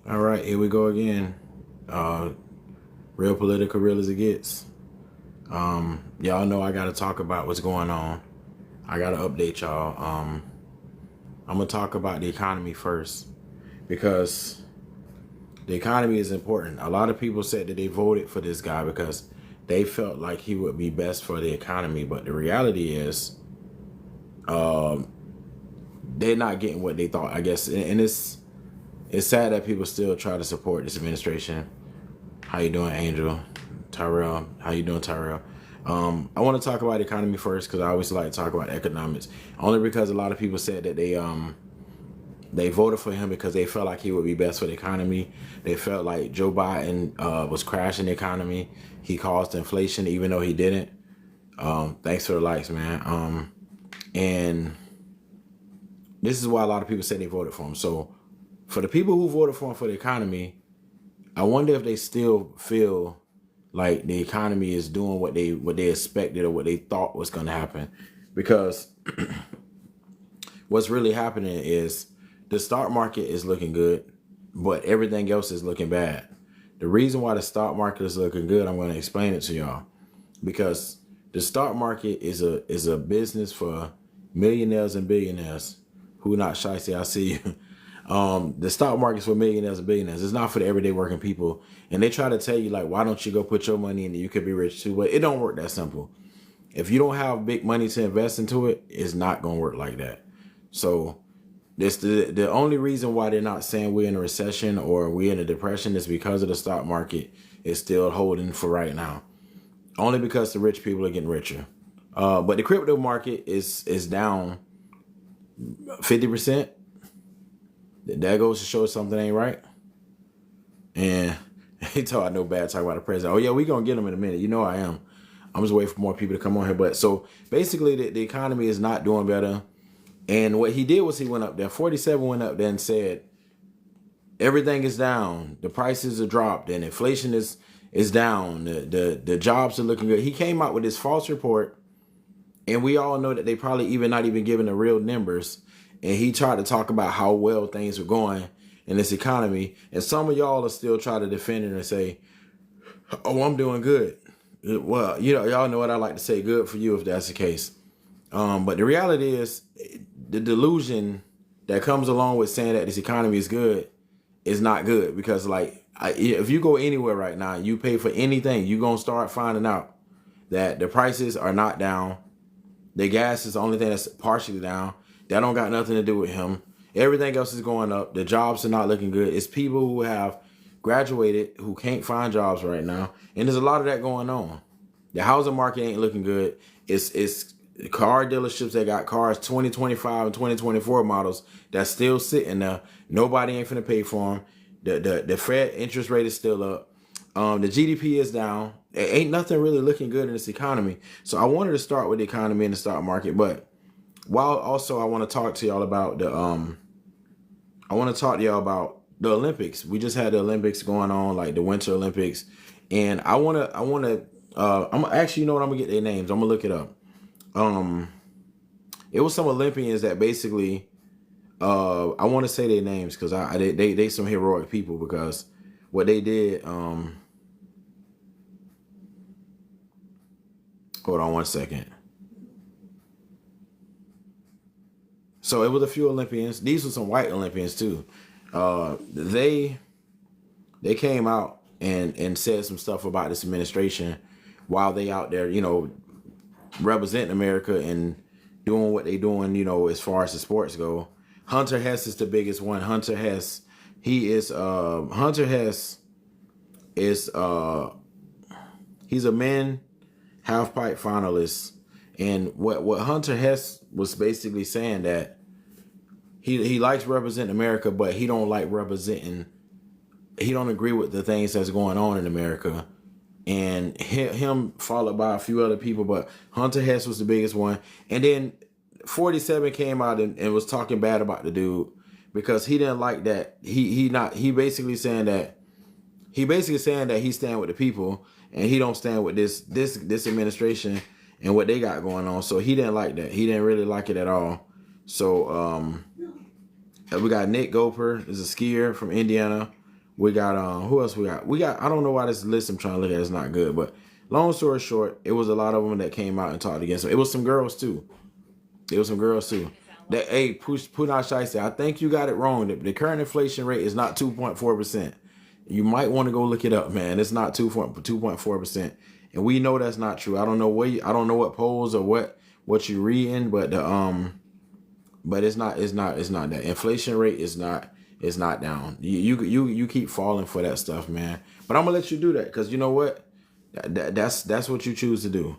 All right, here we go again. Real political, real as it gets. Y'all know I got to talk about what's going on. I got to update y'all. I'm gonna talk about the economy first because the economy is important. A lot of people said that they voted for this guy because they felt like he would be best for the economy, but the reality is, they're not getting what they thought. I guess, and it's sad that people still try to support this administration. How you doing, Angel? Tyrell, how you doing, Tyrell? I want to talk about the economy first because I always like to talk about economics. Only because a lot of people said that they voted for him because they felt like he would be best for the economy. They felt like Joe Biden was crashing the economy. He caused inflation, even though he didn't. Thanks for the likes, man. And this is why a lot of people say they voted for him. So for the people who voted for him for the economy, I wonder if they still feel like the economy is doing what they expected or what they thought was going to happen. Because what's really happening is the stock market is looking good, but everything else is looking bad. The reason why the stock market is looking good, I'm going to explain it to y'all. Because the stock market is a business for millionaires and billionaires who not shy. Say, I see you. The stock market's for millionaires and billionaires. It's not for the everyday working people. And they try to tell you, like, why don't you go put your money in it? You could be rich too. But it don't work that simple. If you don't have big money to invest into it, it's not going to work like that. So this the only reason why they're not saying we're in a recession or we're in a depression is because of the stock market is still holding for right now. Only because the rich people are getting richer. But the crypto market is down 50%. That goes to show something ain't right. And he told I know bad talk about the president. Oh yeah, we gonna get him in a minute. You know I am. I'm just waiting for more people to come on here. But so basically the economy is not doing better. And what he did was he went up there. 47 went up there and said everything is down. The prices are dropped and inflation is down. The jobs are looking good. He came out with this false report, and we all know that they probably even not even giving the real numbers. And he tried to talk about how well things were going in this economy. And some of y'all are still trying to defend it and say, oh, I'm doing good. Well, y'all know what I like to say, good for you if that's the case. But the reality is the delusion that comes along with saying that this economy is good is not good. Because if you go anywhere right now, you pay for anything, you're going to start finding out that the prices are not down. The gas is the only thing that's partially down. That don't got nothing to do with him. Everything else is going up. The jobs are not looking good. It's people who have graduated who can't find jobs right now. And there's a lot of that going on. The housing market ain't looking good. It's car dealerships that got cars 2025 and 2024 models that's still sitting there. Nobody ain't finna pay for them. The Fed interest rate is still up. The GDP is down. Ain't nothing really looking good in this economy. So I wanted to start with the economy and the stock market, but while also I want to talk to y'all about the Olympics. We just had the Olympics going on, like the Winter Olympics, and I'm actually, you know what, I'm gonna get their names. I'm gonna look it up. It was some Olympians that basically, I want to say their names because they some heroic people because what they did. Hold on one second. So it was a few Olympians. These were some white Olympians too. They came out and said some stuff about this administration while they out there, representing America and doing what they doing, as far as the sports go. Hunter Hess is the biggest one. Hunter Hess is he's a men half pipe finalist. And what Hunter Hess was basically saying that he likes representing America, but he don't agree with the things that's going on in America. And him followed by a few other people, but Hunter Hess was the biggest one. And then 47 came out and was talking bad about the dude because he didn't like that. He basically saying that he's standing with the people and he don't stand with this administration and what they got going on. So he didn't like that. He didn't really like it at all. So we got Nick Goper, is a skier from Indiana. We got who else we got? We got, I don't know why this list I'm trying to look at is not good, but long story short, it was a lot of them that came out and talked against him. It was some girls too. It was some girls too. That hey, Punat Shiesty, I think you got it wrong. The current inflation rate is not 2.4%. You might want to go look it up, man. It's not 2.4%, and we know that's not true. I don't know I don't know what polls or what you're reading, but but it's not that inflation rate is not down. You keep falling for that stuff, man. But I'm gonna let you do that because you know what? That's what you choose to do.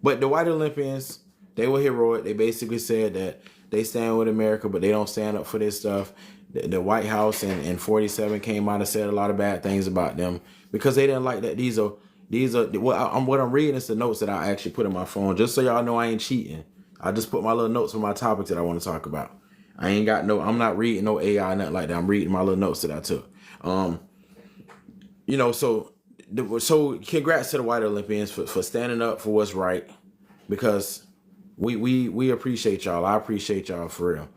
But the White Olympians, they were heroic. They basically said that they stand with America, but they don't stand up for this stuff. The White House in 47 came out and said a lot of bad things about them because they didn't like that. These are what I'm reading is the notes that I actually put in my phone, just so y'all know I ain't cheating. I just put my little notes for my topics that I want to talk about. I'm not reading no AI, nothing like that. I'm reading my little notes that I took. So congrats to the White Olympians for standing up for what's right, because we appreciate y'all. I appreciate y'all for real.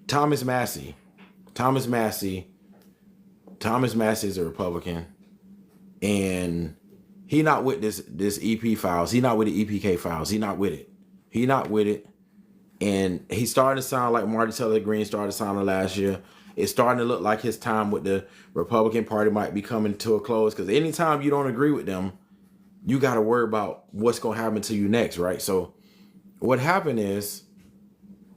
Thomas Massey is a Republican, and he not with this EP files. He not with the EPK files. He not with it. And he's starting to sound like Martin Taylor Greene started sounding last year. It's starting to look like his time with the Republican Party might be coming to a close, because anytime you don't agree with them, you got to worry about what's going to happen to you next, right? So what happened is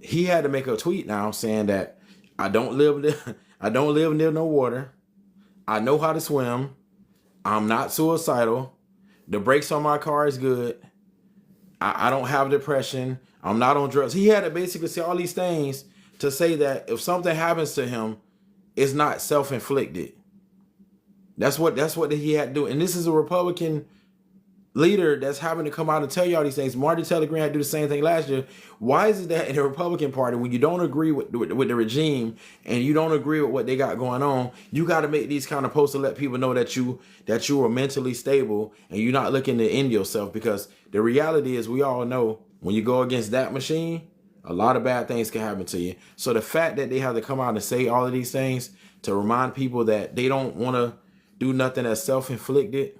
he had to make a tweet now saying that I don't live near no water. I know how to swim. I'm not suicidal. The brakes on my car is good. I don't have depression. I'm not on drugs. He had to basically say all these things to say that if something happens to him, it's not self-inflicted. That's what he had to do. And this is a Republican leader that's having to come out and tell you all these things. Martin Taylor Greene had to do the same thing last year. Why is it that in the Republican Party, when you don't agree with the regime and you don't agree with what they got going on, you got to make these kind of posts to let people know that you are mentally stable and you're not looking to end yourself? Because the reality is, we all know when you go against that machine, a lot of bad things can happen to you. So the fact that they have to come out and say all of these things to remind people that they don't want to do nothing that's self-inflicted,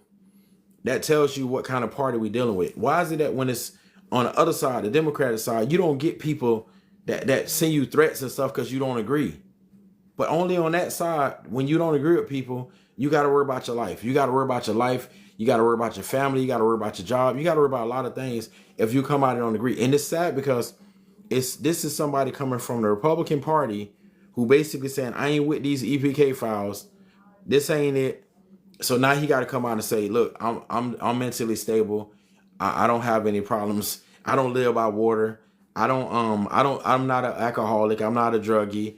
that tells you what kind of party we're dealing with. Why is it that when it's on the other side, the Democratic side, you don't get people that send you threats and stuff because you don't agree? But only on that side, when you don't agree with people, you got to worry about your life. You got to worry about your life. You got to worry about your family. You got to worry about your job. You got to worry about a lot of things if you come out and don't agree. And it's sad because this is somebody coming from the Republican Party who basically saying, I ain't with these EPK files. This ain't it. So now he got to come out and say, look, I'm mentally stable. I don't have any problems. I don't live by water. I'm not an alcoholic. I'm not a druggie.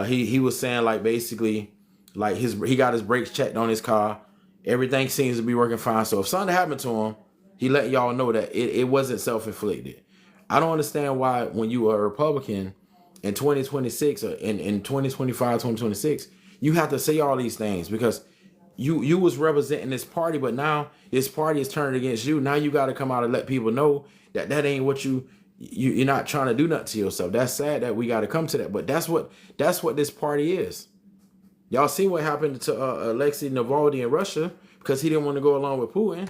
He was saying like basically like he got his brakes checked on his car. Everything seems to be working fine. So if something happened to him, he let y'all know that it wasn't self-inflicted. I don't understand why when you are a Republican in 2026 or in 2025, 2026, you have to say all these things, because you was representing this party, but now this party is turned against you. Now you got to come out and let people know that ain't what you're not trying to do nothing to yourself. That's sad that we got to come to that, but that's what this party is. Y'all see what happened to Alexei Navalny in Russia because he didn't want to go along with Putin.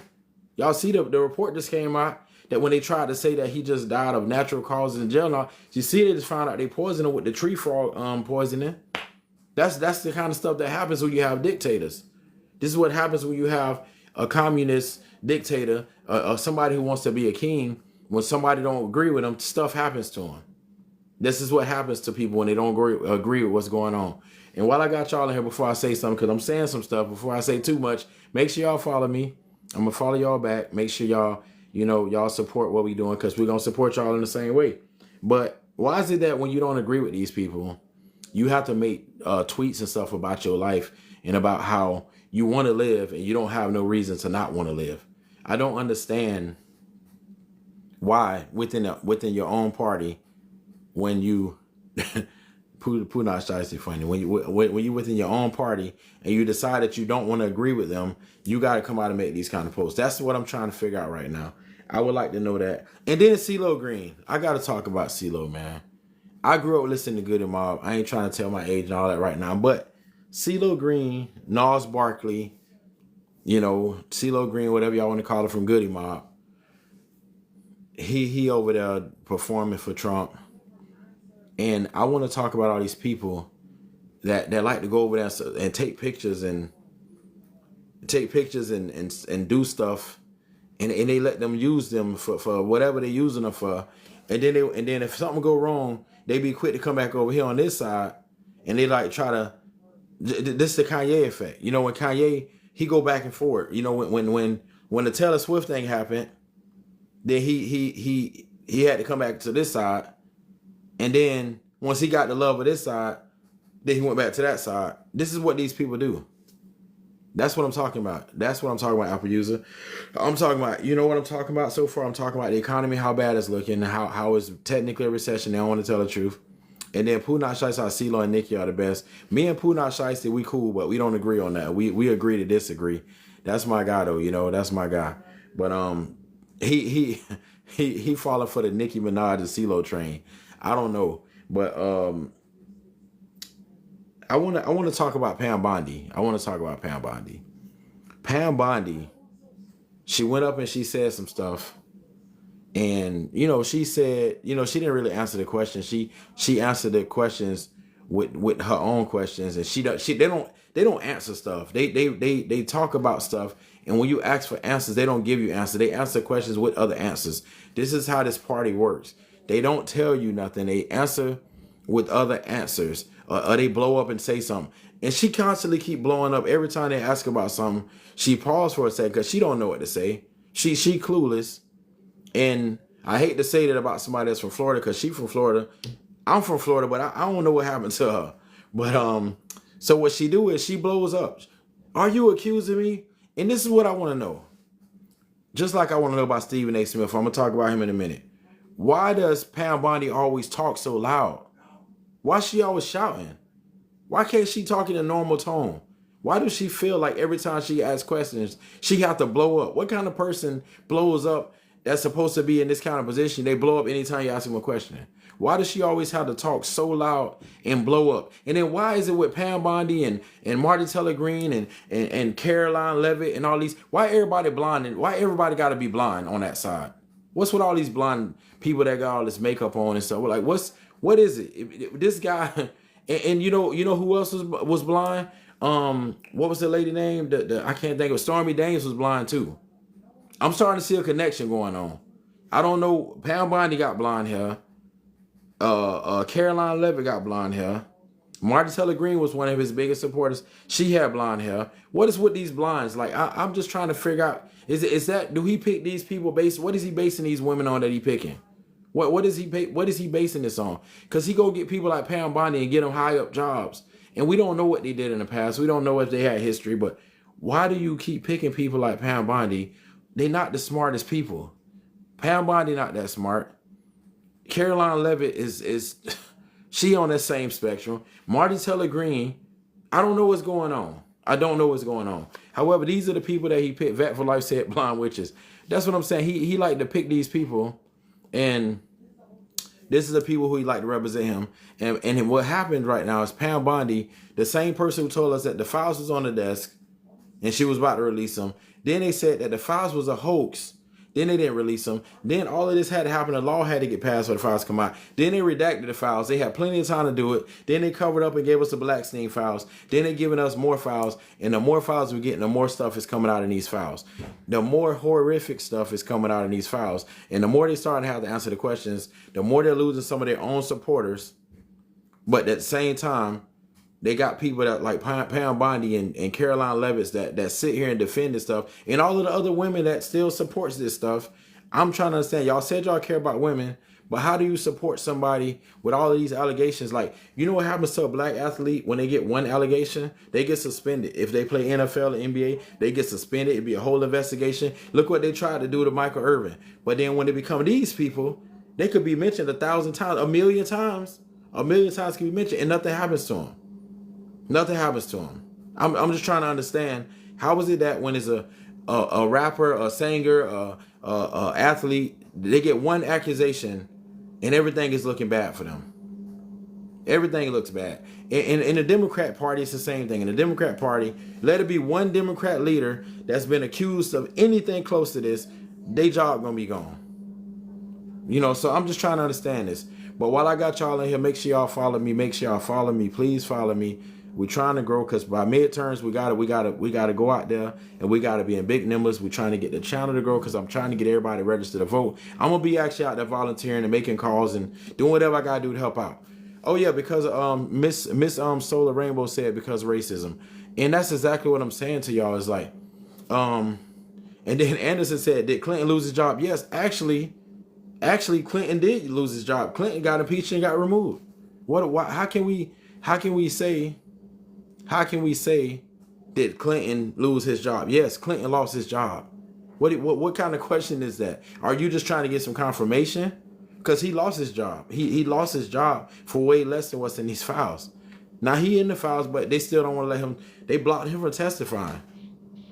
Y'all see the report just came out that when they tried to say that he just died of natural causes in jail, now you see they just found out they poisoned him with the tree frog poisoning. That's the kind of stuff that happens when you have dictators. This is what happens when you have a communist dictator or somebody who wants to be a king. When somebody don't agree with them, stuff happens to them. This is what happens to people when they don't agree with what's going on. And while I got y'all in here, before I say something, because I'm saying some stuff, before I say too much, make sure y'all follow me. I'm going to follow y'all back. Make sure y'all support what we doing, because we're going to support y'all in the same way. But why is it that when you don't agree with these people, you have to make tweets and stuff about your life and about how you want to live, and you don't have no reason to not want to live? I don't understand why within your own party, when you Punat Shiesty funny, when you within your own party and you decide that you don't want to agree with them, you got to come out and make these kind of posts. That's what I'm trying to figure out right now. I would like to know that. And then CeeLo Green. I got to talk about CeeLo, man. I grew up listening to Good and Mob. I ain't trying to tell my age and all that right now, but CeeLo Green, Nas Barkley, CeeLo Green, whatever y'all want to call it, from Goody Mob. He over there performing for Trump. And I want to talk about all these people that like to go over there and take pictures and do stuff, and they let them use them for whatever they're using them for. And then if something go wrong, they be quick to come back over here on this side, and they like try to. This is the Kanye effect. When Kanye, he go back and forth. When the Taylor Swift thing happened, then he had to come back to this side, and then once he got the love of this side, then he went back to that side. This is what these people do. That's what I'm talking about. That's what I'm talking about, Apple user. I'm talking about, what I'm talking about so far? I'm talking about the economy, how bad it's looking, how it's technically a recession. They don't want to tell the truth. And then Pooh Not Shiesty, CeeLo and Nicki are the best. Me and Pooh Not Shiesty, we cool, but we don't agree on that. We agree to disagree. That's my guy though, that's my guy. But he falling for the Nicki Minaj and CeeLo train. I don't know. But I want to talk about Pam Bondi. Pam Bondi, she went up and she said some stuff. And, she said, she didn't really answer the question. She answered the questions with her own questions. And they don't answer stuff. They talk about stuff. And when you ask for answers, they don't give you answers. They answer questions with other answers. This is how this party works. They don't tell you nothing. They answer with other answers. Or they blow up and say something. And she constantly keep blowing up. Every time they ask about something, she paused for a second because she don't know what to say. She clueless. And I hate to say that about somebody that's from Florida because she's from Florida. I'm from Florida, but I don't know what happened to her. But so what she do is she blows up. Are you accusing me? And this is what I want to know. Just like I want to know about Stephen A. Smith. I'm going to talk about him in a minute. Why does Pam Bondi always talk so loud? Why is she always shouting? Why can't she talk in a normal tone? Why does she feel like every time she asks questions, she have to blow up? What kind of person blows up that's supposed to be in this kind of position? They blow up anytime you ask them a question. Why does she always have to talk so loud and blow up? And then why is it with Pam Bondi and Marty Taylor Greene and Caroline Levitt and all these? Why everybody blind? And why everybody got to be blind on that side? What's with all these blind people that got all this makeup on and stuff? We're like, what is it? This guy, and you know who else was blind? What was the lady name? I can't think of. Stormy Daniels was blind too. I'm starting to see a connection going on. I don't know. Pam Bondi got blonde hair. Caroline Levitt got blonde hair. Marty Taylor Greene was one of his biggest supporters. She had blonde hair. What is with these blinds? Like I'm just trying to figure out. Do he pick these people based? What is he basing these women on that he picking? What is he basing this on? Because he go get people like Pam Bondi and get them high up jobs. And we don't know what they did in the past. We don't know if they had history. But why do you keep picking people like Pam Bondi? They're not the smartest people. Pam Bondi not that smart. Caroline Levitt is she on that same spectrum. Marty Taylor Greene, I don't know what's going on. However, these are the people that he picked. Vet for Life said blind witches. That's what I'm saying. He like to pick these people. And this is the people who he like to represent him. And what happened right now is Pam Bondi, the same person who told us that the files was on the desk and she was about to release them. Then they said that the files was a hoax. Then they didn't release them. Then all of this had to happen. The law had to get passed for the files to come out. Then they redacted the files. They had plenty of time to do it. Then they covered up and gave us the Blackstein files. Then they giving us more files. And the more files we're getting, the more stuff is coming out in these files. The more horrific stuff is coming out in these files. And the more they start to have to answer the questions, the more they're losing some of their own supporters. But at the same time, they got people that like Pam Bondi and Caroline Levitt that sit here and defend this stuff. And all of the other women that still supports this stuff. I'm trying to understand. Y'all said y'all care about women. But how do you support somebody with all of these allegations? Like, you know what happens to a black athlete when they get one allegation? They get suspended. If they play NFL or NBA, they get suspended. It'd be a whole investigation. Look what they tried to do to Michael Irvin. But then when they become these people, they could be mentioned 1,000 times, 1,000,000 times. 1,000,000 times can be mentioned and nothing happens to them. Nothing happens to him. I'm just trying to understand, how is it that when it's a rapper, a singer, a athlete, they get one accusation and everything is looking bad for them? Everything looks bad. In the Democrat Party, it's the same thing. In the Democrat Party, let it be one Democrat leader that's been accused of anything close to this, their job gonna be gone. You know, so I'm just trying to understand this. But while I got y'all in here, make sure y'all follow me. Make sure y'all follow me. Please follow me. We're trying to grow because by midterms we gotta go out there and we gotta be in big numbers. We're trying to get the channel to grow because I'm trying to get everybody registered to vote. I'm gonna be actually out there volunteering and making calls and doing whatever I gotta do to help out. Oh yeah, because Miss Solar Rainbow said because racism, and that's exactly what I'm saying to y'all. Is like, and then Anderson said, did Clinton lose his job? Yes, actually, Clinton did lose his job. Clinton got impeached and got removed. How can we say did Clinton lose his job? Yes, Clinton lost his job. What kind of question is that? Are you just trying to get some confirmation? Because he lost his job. He lost his job for way less than what's in these files. Now he in the files, but they still don't want to let him. They blocked him from testifying.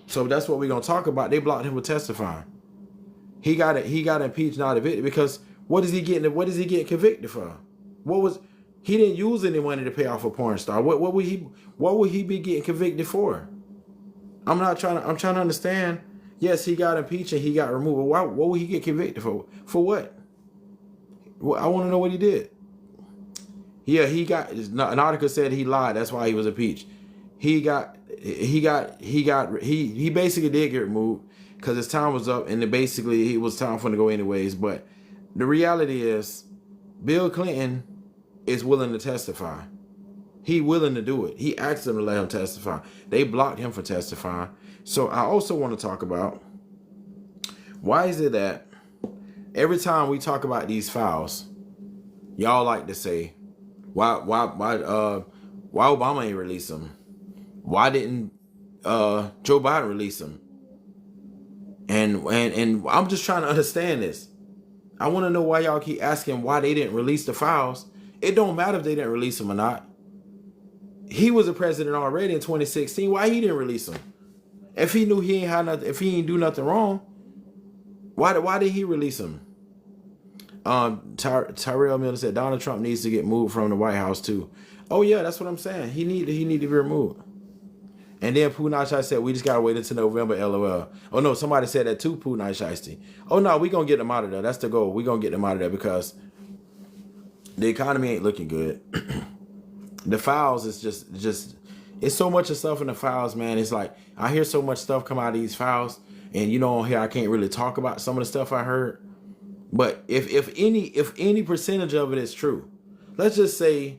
So that's what we're gonna talk about. They blocked him from testifying. He got impeached, not evicted, because what is he getting convicted for? He didn't use any money to pay off a porn star. What would he be getting convicted for? I'm trying to understand. Yes, he got impeached and he got removed. But what would he get convicted for? For what? Well, I want to know what he did. Yeah, an article said he lied. That's why he was impeached. He basically did get removed because his time was up, and it was time for him to go anyways. But the reality is, Bill Clinton is willing to testify. He willing to do it. He asked them to let him testify. They blocked him from testifying. So I also want to talk about, why is it that every time we talk about these files, y'all like to say, why Obama ain't release them? Why didn't Joe Biden release them? And I'm just trying to understand this. I want to know why y'all keep asking why they didn't release the files. It don't matter if they didn't release them or not. He was a president already in 2016. Why he didn't release them? If he knew he ain't had nothing, if he ain't do nothing wrong, why did he release them? Tyrell Miller said Donald Trump needs to get moved from the White House too. Oh yeah, that's what I'm saying. He need to be removed. And then Pooh Shiesty said we just gotta wait until November. LOL. Oh no, somebody said that too. Pooh Shiesty. Oh no, we gonna get them out of there. That's the goal. We gonna get them out of there because the economy ain't looking good. The files is just it's so much of stuff in the files, man. It's like I hear so much stuff come out of these files, and on here I can't really talk about some of the stuff I heard. But if any percentage of it is true, let's just say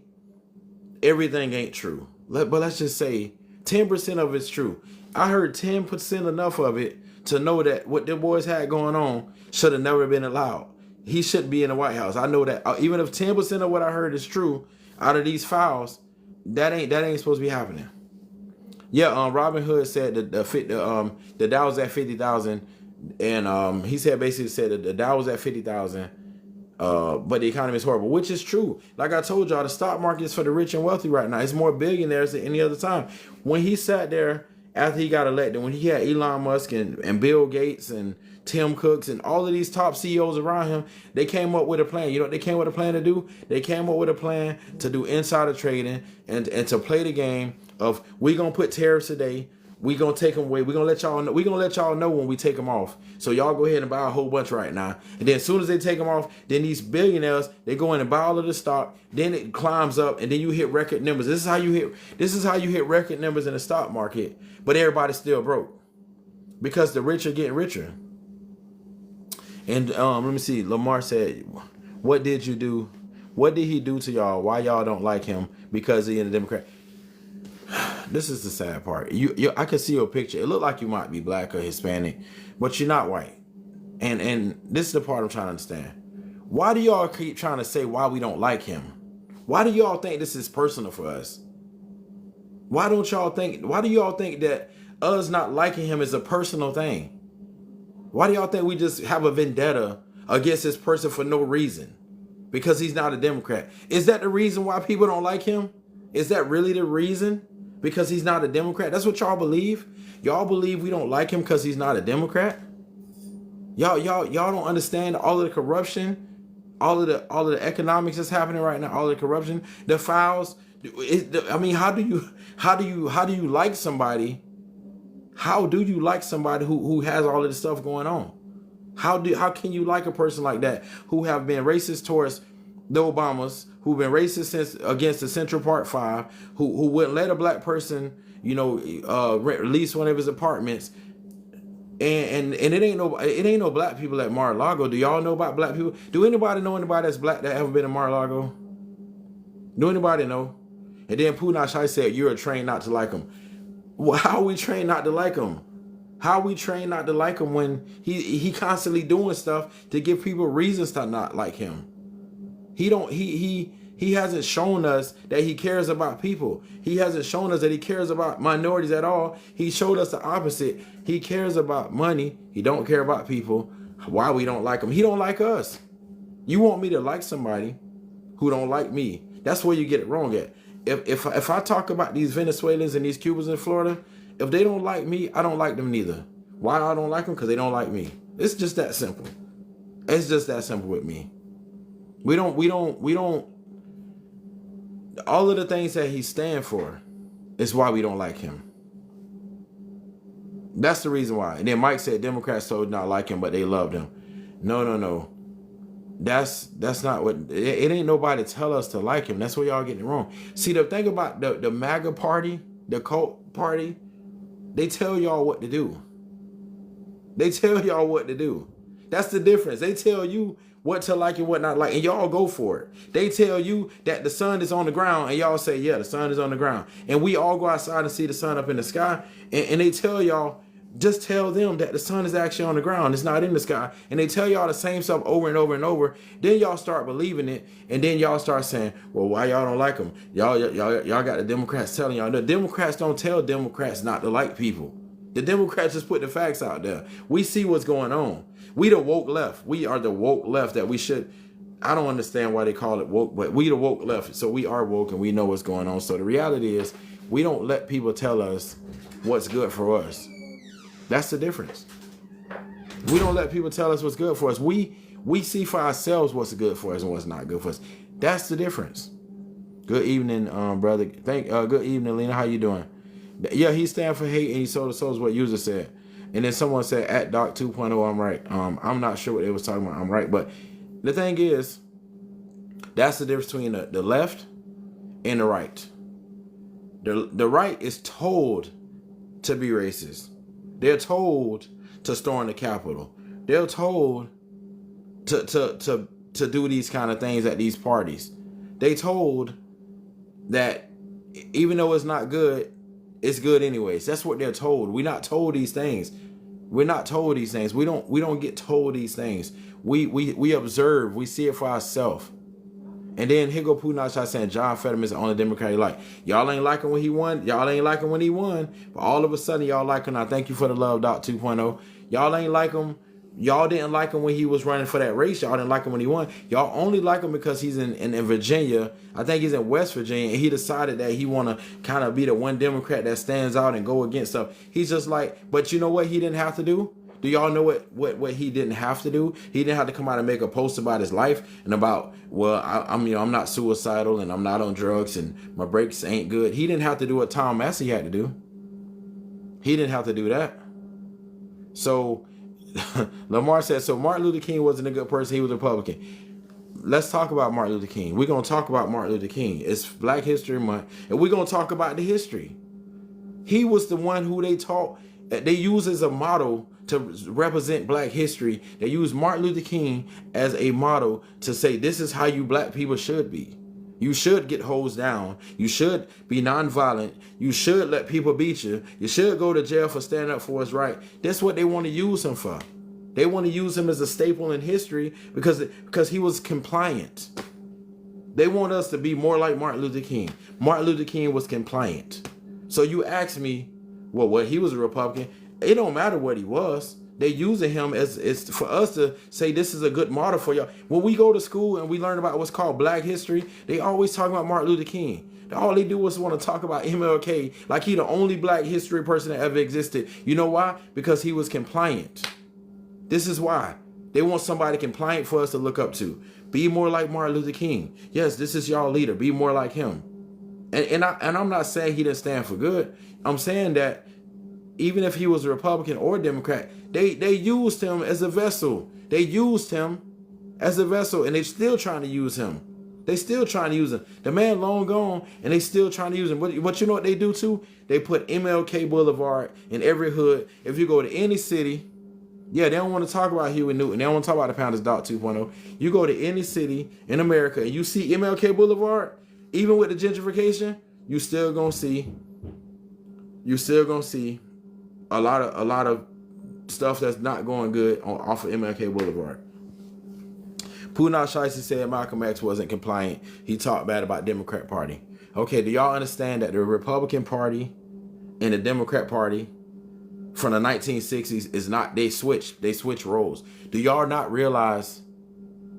everything ain't true. But let's just say 10% of it's true. I heard 10% enough of it to know that what the boys had going on should have never been allowed. He shouldn't be in the White House. I know that even if 10% of what I heard is true out of these files, that ain't supposed to be happening. Yeah, Robin Hood said that the Dow was at 50,000, and he basically said that the Dow was at 50,000, but the economy is horrible, which is true. Like I told y'all, the stock market is for the rich and wealthy right now. It's more billionaires than any other time. When he sat there after he got elected, when he had Elon Musk and Bill Gates and Tim Cooks and all of these top CEOs around him, they came up with a plan. You know what they came with a plan to do? They came up with a plan to do insider trading and to play the game of we gonna put tariffs today, we gonna take them away, we gonna let y'all know when we take them off. So y'all go ahead and buy a whole bunch right now. And then as soon as they take them off, then these billionaires, they go in and buy all of the stock, then it climbs up, and then you hit record numbers. This is how you hit record numbers in the stock market, but everybody's still broke. Because the rich are getting richer. And let me see. Lamar said, "What did you do? What did he do to y'all? Why y'all don't like him? Because he in a Democrat." This is the sad part. I can see your picture. It looked like you might be black or Hispanic, but you're not white. And this is the part I'm trying to understand. Why do y'all keep trying to say why we don't like him? Why do y'all think this is personal for us? Why do y'all think that us not liking him is a personal thing? Why do y'all think we just have a vendetta against this person for no reason? Because he's not a Democrat. Is that the reason why people don't like him? Is that really the reason? Because he's not a Democrat? That's what y'all believe? Y'all believe we don't like him because he's not a Democrat? Y'all don't understand all of the corruption, all of the economics that's happening right now, all the corruption, the files. I mean, how do you like somebody? How do you like somebody who has all of this stuff going on? How can you like a person like that who have been racist towards the Obamas, who've been racist since against the Central Park Five, who wouldn't let a black person, lease one of his apartments, and it ain't no black people at Mar-a-Lago. Do y'all know about black people? Do anybody know anybody that's black that ever been in Mar-a-Lago? Do anybody know? And then Poonash said, "You're trained not to like him." Well, how are we trained not to like him? How are we trained not to like him when he constantly doing stuff to give people reasons to not like him? He hasn't shown us that he cares about people. He hasn't shown us that he cares about minorities at all. He showed us the opposite. He cares about money. He don't care about people. Why we don't like him? He don't like us. You want me to like somebody who don't like me? That's where you get it wrong at. If I talk about these Venezuelans and these Cubans in Florida, if they don't like me, I don't like them neither. Why I don't like them? Because they don't like me. It's just that simple. It's just that simple with me. We don't. All of the things that he stand for is why we don't like him. That's the reason why. And then Mike said Democrats told not like him, but they loved him. No. That's not what it ain't. Nobody tell us to like him. That's where y'all getting it wrong. See, the thing about the MAGA party, the cult party, they tell y'all what to do. They tell y'all what to do. That's the difference. They tell you what to like and what not like, and y'all go for it. They tell you that the sun is on the ground, and y'all say, yeah, the sun is on the ground. And we all go outside and see the sun up in the sky, and they tell y'all, just tell them that the sun is actually on the ground. It's not in the sky. And they tell y'all the same stuff over and over and over. Then y'all start believing it. And then y'all start saying, well, why y'all don't like them? Y'all got the Democrats telling y'all. The Democrats don't tell Democrats not to like people. The Democrats just put the facts out there. We see what's going on. We the woke left. We are the woke left that we should. I don't understand why they call it woke, but we the woke left. So we are woke and we know what's going on. So the reality is we don't let people tell us what's good for us. That's the difference. We don't let people tell us what's good for us. We see for ourselves what's good for us and what's not good for us. That's the difference. Good evening, brother. Good evening, Lena. How you doing? Yeah, he stand for hate and he sold the soul is what user said. And then someone said at Doc 2.0, I'm right. I'm not sure what they was talking about. I'm right. But the thing is, that's the difference between the left and the right. The right is told to be racist. They're told to storm the Capitol. They're told to do these kind of things at these parties. They told that even though it's not good, it's good anyways. That's what they're told. We're not told these things. We're not told these things. We don't get told these things. We observe. We see it for ourselves. And then here go Poonash saying John Fetterman is the only Democrat he like. Y'all ain't like him when he won. Y'all ain't like him when he won. But all of a sudden, y'all like him. I thank you for the love, Doc 2.0. Y'all ain't like him. Y'all didn't like him when he was running for that race. Y'all didn't like him when he won. Y'all only like him because he's in Virginia. I think he's in West Virginia. And he decided that he want to kind of be the one Democrat that stands out and go against stuff. He's just like, but you know what he didn't have to do? Do y'all know what he didn't have to do? He didn't have to come out and make a post about his life and about, well, I'm not suicidal and I'm not on drugs and my breaks ain't good. He didn't have to do what Tom Massey had to do. He didn't have to do that. So Lamar said, so Martin Luther King wasn't a good person. He was a Republican. Let's talk about Martin Luther King. We're going to talk about Martin Luther King. It's Black History Month, and we're going to talk about the history. He was the one who they use as a model to represent Black history. They use Martin Luther King as a model to say, this is how you Black people should be. You should get hosed down. You should be nonviolent. You should let people beat you. You should go to jail for standing up for what's right. That's what they want to use him for. They want to use him as a staple in history because he was compliant. They want us to be more like Martin Luther King. Martin Luther King was compliant. So you ask me, well, what he was a Republican. It don't matter what he was. They using him as for us to say this is a good model for y'all. When we go to school and we learn about what's called Black history, they always talk about Martin Luther King. All they do is want to talk about MLK like he the only Black history person that ever existed. You know why? Because he was compliant. This is why. They want somebody compliant for us to look up to. Be more like Martin Luther King. Yes, this is y'all leader. Be more like him. And I'm not saying he didn't stand for good. I'm saying that even if he was a Republican or a Democrat, they used him as a vessel. They used him as a vessel, and they're still trying to use him. They still trying to use him. The man long gone, and they still trying to use him. But you know what they do too? They put MLK Boulevard in every hood. If you go to any city, yeah, they don't want to talk about Huey Newton. They don't want to talk about the Pounders Dot 2.0. You go to any city in America and you see MLK Boulevard, even with the gentrification, you still gonna see a lot of stuff that's not going good off of MLK Boulevard. Punat Shiesty said Malcolm X wasn't compliant. He talked bad about Democrat Party. Okay, do y'all understand that the Republican Party and the Democrat Party from the 1960s is not, they switch roles. Do y'all not realize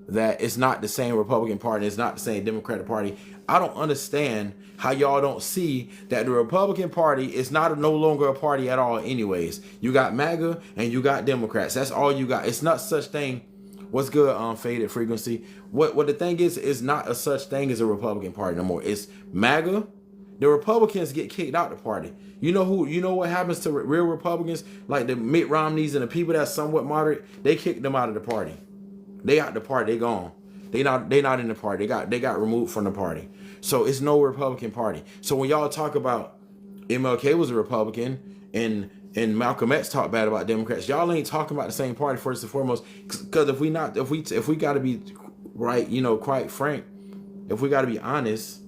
that it's not the same Republican Party, it's not the same Democratic Party? I don't understand how y'all don't see that the Republican Party is no longer a party at all anyways. You got MAGA and you got Democrats. That's all you got. It's not such thing. What's good, Faded Frequency? What the thing is not a such thing as a Republican Party no more. It's MAGA. The Republicans get kicked out the party. You know what happens to real Republicans, like the Mitt Romneys and the people that's somewhat moderate? They kick them out of the party. They out the party. They gone. They not in the party. They got removed from the party. So it's no Republican Party. So when y'all talk about MLK was a Republican and Malcolm X talked bad about Democrats, y'all ain't talking about the same party first and foremost. Because if we got to be right, quite frank, if we got to be honest,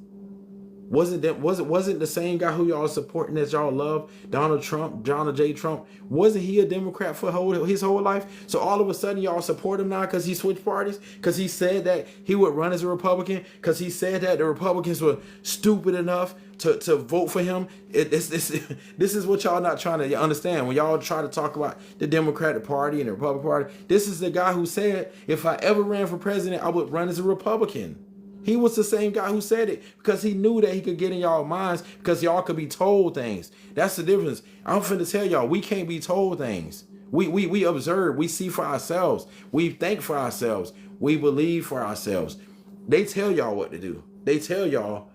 wasn't the same guy who y'all supporting that y'all love, Donald J. Trump, wasn't he a Democrat for his whole life? So all of a sudden y'all support him now because he switched parties, because he said that he would run as a Republican, because he said that the Republicans were stupid enough to vote for him. This is what y'all not trying to understand. When y'all try to talk about the Democratic Party and the Republican Party, this is the guy who said, if I ever ran for president, I would run as a Republican. He was the same guy who said it because he knew that he could get in y'all minds because y'all could be told things. That's the difference. I'm finna tell y'all, we can't be told things. We observe, we see for ourselves. We think for ourselves. We believe for ourselves. They tell y'all what to do. They tell y'all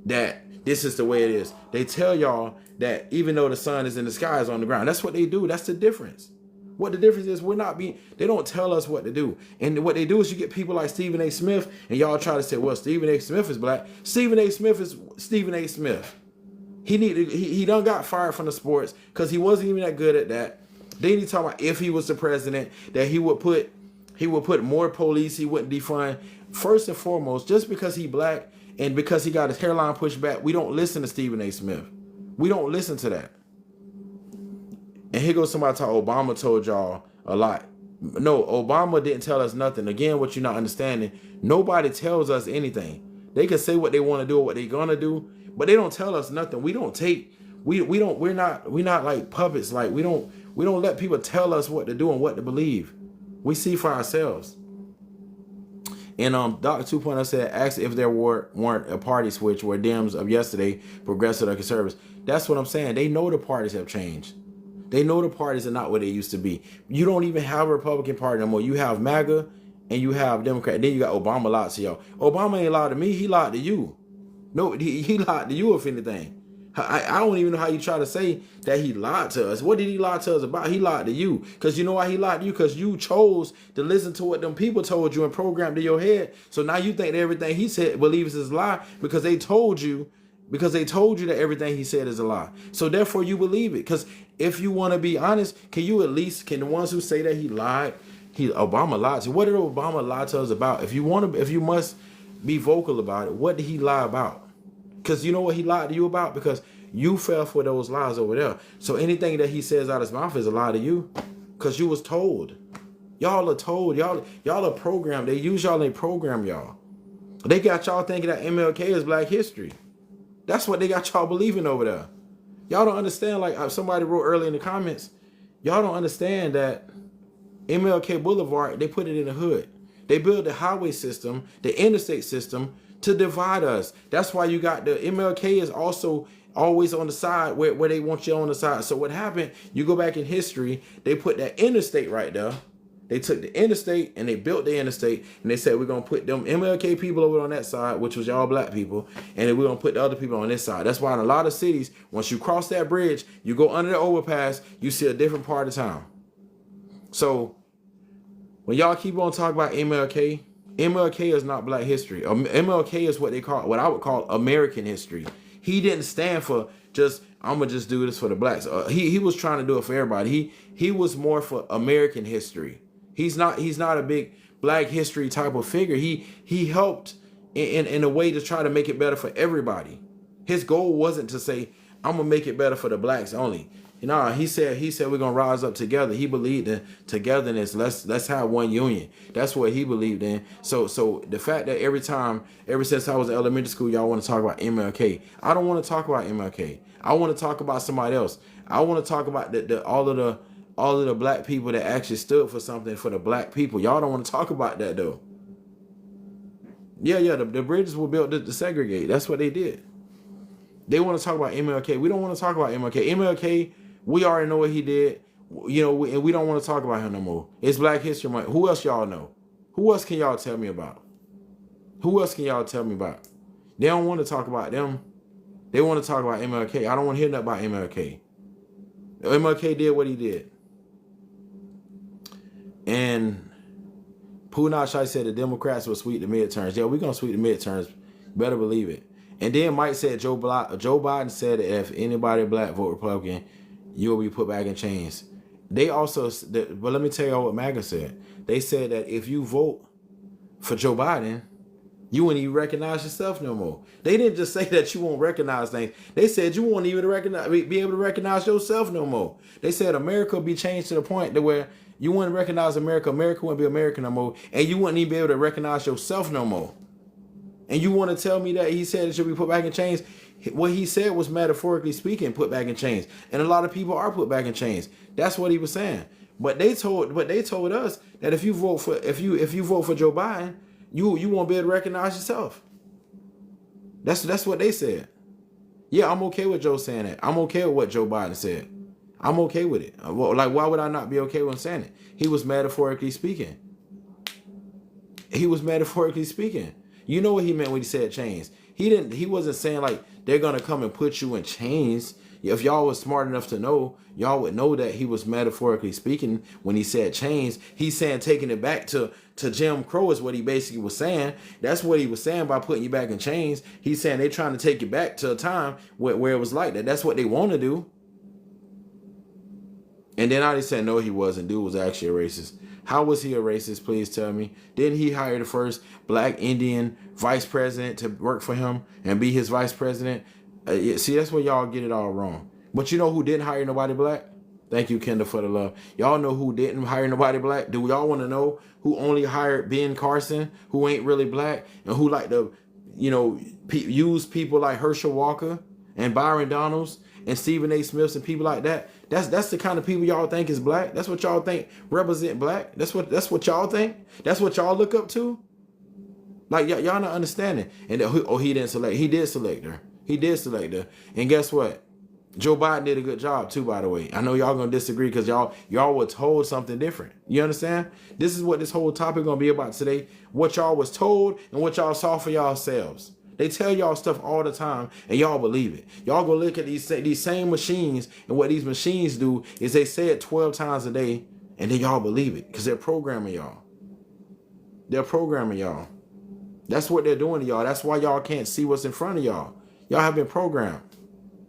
that this is the way it is. They tell y'all that even though the sun is in the sky, it's on the ground. That's what they do. That's the difference. What the difference is, they don't tell us what to do. And what they do is you get people like Stephen A. Smith, and y'all try to say, well, Stephen A. Smith is black. Stephen A. Smith is Stephen A. Smith. He done got fired from the sports because he wasn't even that good at that. Then he talking about if he was the president, that he would put more police, he wouldn't defund. First and foremost, just because he black and because he got his hairline pushed back, we don't listen to Stephen A. Smith. We don't listen to that. And here goes somebody talking, Obama told y'all a lot. No, Obama didn't tell us nothing. Again, what you're not understanding, nobody tells us anything. They can say what they want to do or what they're gonna do, but they don't tell us nothing. We don't take, we're not like puppets. Like we don't let people tell us what to do and what to believe. We see for ourselves. And Dr. 2.0 said, ask if there weren't a party switch where Dems of yesterday progressive or conservatives. That's what I'm saying. They know the parties have changed. They know the parties are not what they used to be. You don't even have a Republican Party no more. You have MAGA and you have Democrat. Then you got Obama lied to y'all. Obama ain't lied to me. He lied to you. No, he lied to you, if anything. I don't even know how you try to say that he lied to us. What did he lie to us about? He lied to you. Because you know why he lied to you? Because you chose to listen to what them people told you and programmed in your head. So now you think that everything he said believes is a lie because they told you that everything he said is a lie. So therefore you believe it. Because if you want to be honest, can the ones who say that he lied, Obama lied to, what did Obama lie to us about? If you must be vocal about it, what did he lie about? Because you know what he lied to you about? Because you fell for those lies over there. So anything that he says out of his mouth is a lie to you. Because you was told. Y'all are told. Y'all are programmed. They use y'all and they program y'all. They got y'all thinking that MLK is black history. That's what they got y'all believing over there. Y'all don't understand, like somebody wrote earlier in the comments, y'all don't understand that MLK Boulevard, they put it in the hood. They built the highway system, the interstate system to divide us. That's why you got the MLK is also always on the side where they want you on the side. So what happened, you go back in history, they put that interstate right there. They took the interstate and they built the interstate, and they said, we're going to put them MLK people over on that side, which was y'all black people, and then we're going to put the other people on this side. That's why in a lot of cities, once you cross that bridge, you go under the overpass, you see a different part of town. So when y'all keep on talking about MLK, MLK is not black history. MLK is what I would call American history. He didn't stand for just, I'm gonna just do this for the blacks. He was trying to do it for everybody. He was more for American history. He's not a big black history type of figure. He helped in a way to try to make it better for everybody. His goal wasn't to say, I'm gonna make it better for the blacks only. He said we're gonna rise up together. He believed in togetherness. Let's have one union. That's what he believed in. So the fact that ever since I was in elementary school, y'all want to talk about MLK. I don't want to talk about MLK. I want to talk about somebody else. I want to talk about all of the black people that actually stood for something for the black people. Y'all don't want to talk about that though. Yeah, the bridges were built to segregate. That's what they did. They want to talk about MLK. We don't want to talk about MLK. MLK, we already know what he did. And we don't want to talk about him no more. It's Black History Month. Who else y'all know? Who else can y'all tell me about? Who else can y'all tell me about? They don't want to talk about them. They want to talk about MLK. I don't want to hear nothing about MLK. MLK did what he did. And Punachai said the Democrats will sweep the midterms. Yeah, we're going to sweep the midterms. Better believe it. And then Mike said Joe Biden said that if anybody black vote Republican, you'll be put back in chains. They also, but let me tell you what Maga said. They said that if you vote for Joe Biden, you wouldn't even recognize yourself no more. They didn't just say that you won't recognize things. They said you won't even be able to recognize yourself no more. They said America will be changed to the point to where you wouldn't recognize America. America wouldn't be America no more. And you wouldn't even be able to recognize yourself no more. And you want to tell me that he said it should be put back in chains? What he said was metaphorically speaking, put back in chains. And a lot of people are put back in chains. That's what he was saying. But they told us that if you vote for Joe Biden, you won't be able to recognize yourself. That's what they said. Yeah, I'm okay with Joe saying that. I'm okay with what Joe Biden said. I'm okay with it. Like, why would I not be okay with him saying it? He was metaphorically speaking. He was metaphorically speaking. You know what he meant when he said chains. He wasn't saying like they're gonna come and put you in chains. If y'all was smart enough to know, y'all would know that he was metaphorically speaking when he said chains. He's saying taking it back to Jim Crow is what he basically was saying. That's what he was saying by putting you back in chains. He's saying they're trying to take you back to a time where it was like that. That's what they want to do. And then I said no, he wasn't. Dude was actually a racist. How was he a racist? Please tell me. Didn't he hire the first black Indian vice president to work for him and be his vice president? See, that's where y'all get it all wrong. But you know who didn't hire nobody black? Thank you, Kendall, for the love. Y'all know who didn't hire nobody black? Do y'all want to know who only hired Ben Carson, who ain't really black, and who like to, use people like Herschel Walker and Byron Donalds and Stephen A. Smith and people like that? That's the kind of people y'all think is black. That's what y'all think represent black. That's what y'all think. That's what y'all look up to. Like y'all not understanding. And he didn't select. He did select her. He did select her. And guess what? Joe Biden did a good job too, by the way. I know y'all gonna disagree because y'all were told something different. You understand? This is what this whole topic gonna be about today. What y'all was told and what y'all saw for yourselves. They tell y'all stuff all the time and y'all believe it. Y'all go look at these same machines, and what these machines do is they say it 12 times a day and then y'all believe it because they're programming y'all. They're programming y'all. That's what they're doing to y'all. That's why y'all can't see what's in front of y'all. Y'all have been programmed.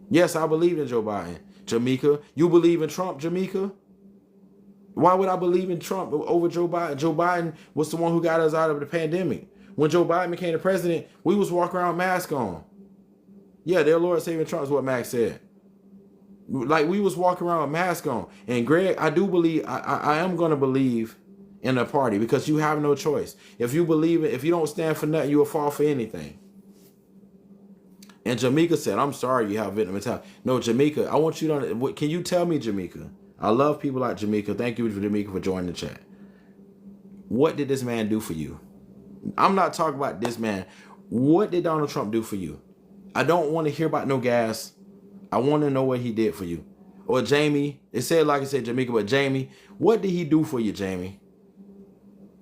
Yes, I believe in Joe Biden. Jamaica, you believe in Trump, Jamaica? Why would I believe in Trump over Joe Biden? Joe Biden was the one who got us out of the pandemic. When Joe Biden became the president, we was walking around mask on. Yeah, their Lord saving Trump is what Max said. Like we was walking around with mask on. And Greg, I do believe, I am going to believe in a party because you have no choice. If you believe it, if you don't stand for nothing, you will fall for anything. And Jamaica said, I'm sorry you have Vietnam mentality. No, Jamaica, I want you to, can you tell me, Jamaica? I love people like Jamaica. Thank you, Jamaica, for joining the chat. What did this man do for you? I'm not talking about this man. What did Donald Trump do for you? I don't want to hear about no gas. I want to know what he did for you. Or Jamie, it said like I said Jamaica, but Jamie, what did he do for you, Jamie?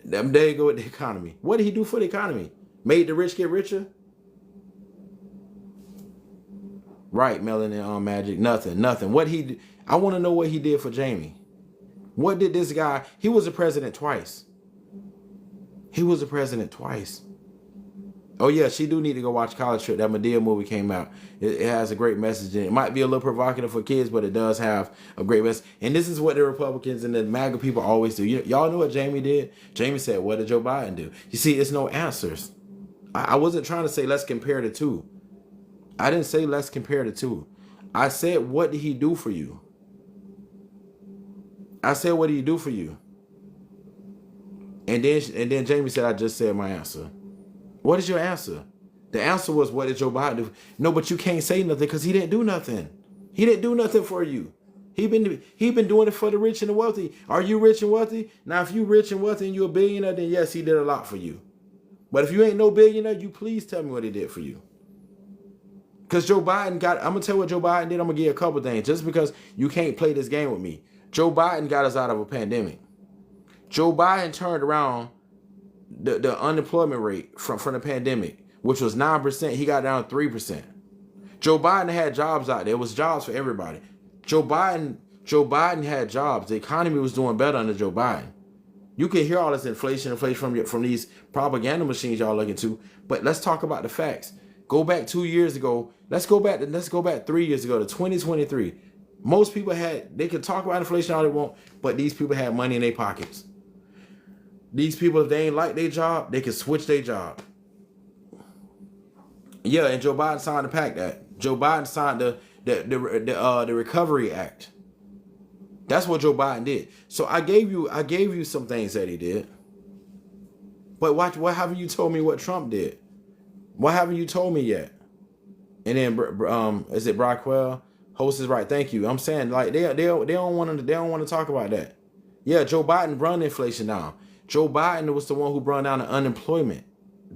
There you go with the economy. What did he do for the economy? Made the rich get richer? Right, Melanin on Magic. Nothing. I want to know what he did for Jamie. What did this guy? He was a president twice. Oh yeah, she do need to go watch College Trip. That Madea movie came out. It has a great message in it. It might be a little provocative for kids, but it does have a great message. And this is what the Republicans and the MAGA people always do. Y'all know what Jamie did? Jamie said, what did Joe Biden do? You see, it's no answers. I wasn't trying to say let's compare the two. I didn't say let's compare the two. I said, what did he do for you? I said, what did he do for you? And then Jamie said, I just said my answer. What is your answer? The answer was, what did Joe Biden do? No, but you can't say nothing because he didn't do nothing. He didn't do nothing for you. He been doing it for the rich and the wealthy. Are you rich and wealthy? Now, if you rich and wealthy and you're a billionaire, then yes, he did a lot for you. But if you ain't no billionaire, you please tell me what he did for you. Because Joe Biden I'm going to tell you what Joe Biden did. I'm going to give you a couple things. Just because you can't play this game with me. Joe Biden got us out of a pandemic. Joe Biden turned around the unemployment rate from the pandemic, which was 9%. He got down 3%. Joe Biden had jobs out there. It was jobs for everybody. Joe Biden had jobs. The economy was doing better under Joe Biden. You can hear all this inflation from these propaganda machines y'all looking to, but let's talk about the facts. Go back 2 years ago. Let's go back 3 years ago to 2023. Most people they could talk about inflation all they want, but these people had money in their pockets. These people, if they ain't like their job, they can switch their job. Yeah, and Joe Biden signed the pact that. Joe Biden signed the Recovery Act. That's what Joe Biden did. So I gave you some things that he did. But why haven't you told me what Trump did? Why haven't you told me yet? And then is it Brockwell? Host is right. Thank you. I'm saying like they don't want to talk about that. Yeah, Joe Biden brought inflation down. Joe Biden was the one who brought down the unemployment.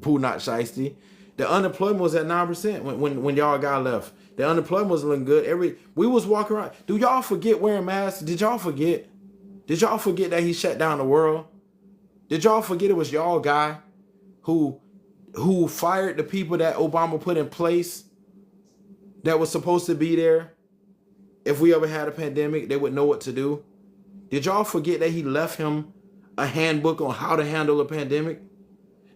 Pooh not shiesty. The unemployment was at 9% when y'all got left. The unemployment was looking good. We was walking around. Do y'all forget wearing masks? Did y'all forget? Did y'all forget that he shut down the world? Did y'all forget it was y'all guy who fired the people that Obama put in place that was supposed to be there? If we ever had a pandemic, they would know what to do. Did y'all forget that he left him a handbook on how to handle a pandemic?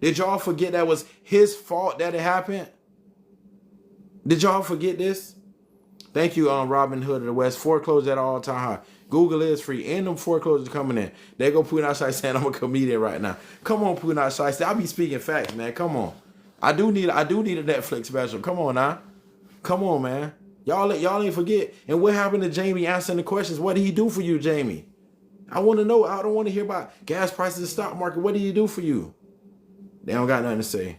Did y'all forget that was his fault that it happened? Did y'all forget this? Thank you, Robin Hood of the West. Foreclosure at all time high. Google is free, and them foreclosures coming in. They go Pooh Not Shy saying I'm a comedian right now. Come on, Pooh Not Shy. I be speaking facts, man. Come on. I do need a Netflix special. Come on now. Come on, man. Y'all ain't forget. And what happened to Jamie answering the questions? What did he do for you, Jamie? I want to know. I don't want to hear about gas prices, the stock market. What did he do for you? They don't got nothing to say.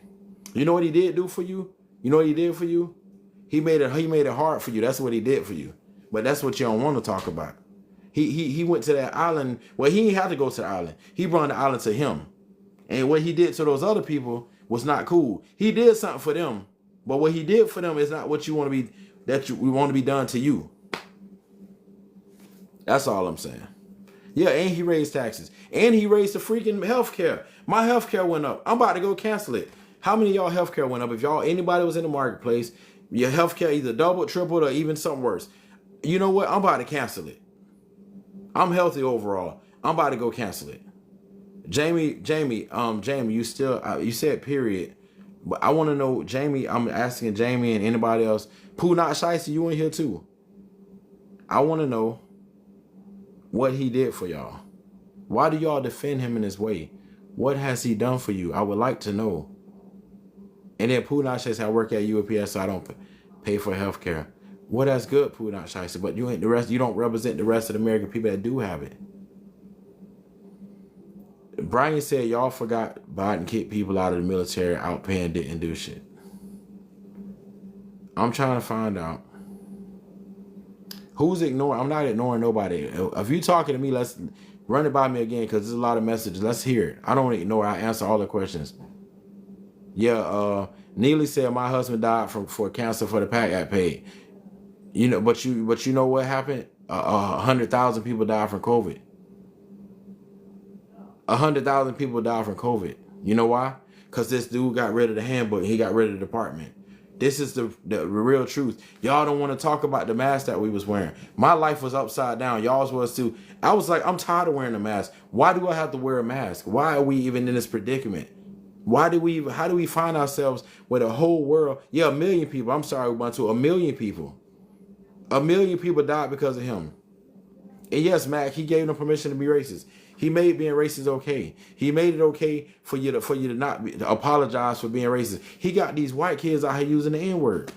You know what he did do for you? You know what he did for you? He made it hard for you. That's what he did for you. But that's what you don't want to talk about. He went to that island. Well, he didn't have to go to the island. He brought the island to him. And what he did to those other people was not cool. He did something for them. But what he did for them is not what we want to be done to you. That's all I'm saying. Yeah, and he raised taxes. And he raised the freaking healthcare. My healthcare went up. I'm about to go cancel it. How many of y'all healthcare went up? If anybody was in the marketplace, your healthcare either doubled, tripled, or even something worse. You know what? I'm about to cancel it. I'm healthy overall. I'm about to go cancel it. Jamie, you said period. But I want to know, Jamie, I'm asking Jamie and anybody else. Pooh Not Shiesty, you in here too. I want to know what he did for y'all. Why do y'all defend him in this way? What has he done for you? I would like to know. And then Pooh Not Shiesty, I work at UPS, so I don't pay for health care. Well, that's good, Pooh Not Shiesty, but you don't represent the rest of the American people that do have it. Brian said y'all forgot Biden kicked people out of the military, outpaying, didn't do shit. I'm trying to find out who's ignoring. I'm not ignoring nobody. If you talking to me, let's run it by me again because there's a lot of messages. Let's hear it. I don't ignore. I answer all the questions. Yeah, Neely said my husband died for cancer for the PAC Act paid. You know, but you know what happened? 100,000 people died from COVID. 100,000 people died from COVID. You know why? Because this dude got rid of the handbook. He got rid of the department. This is the real truth. Y'all don't want to talk about the mask that we was wearing. My life was upside down. Y'all's was too. I was like, I'm tired of wearing a mask. Why do I have to wear a mask? Why are we even in this predicament? How do we find ourselves with a whole world? Yeah, 1 million people. I'm sorry, Ubuntu. 1 million people. 1 million people died because of him. And yes, Mac, he gave them permission to be racist. He made being racist okay. He made it okay for you to not to apologize for being racist. He got these white kids out here using the N-word.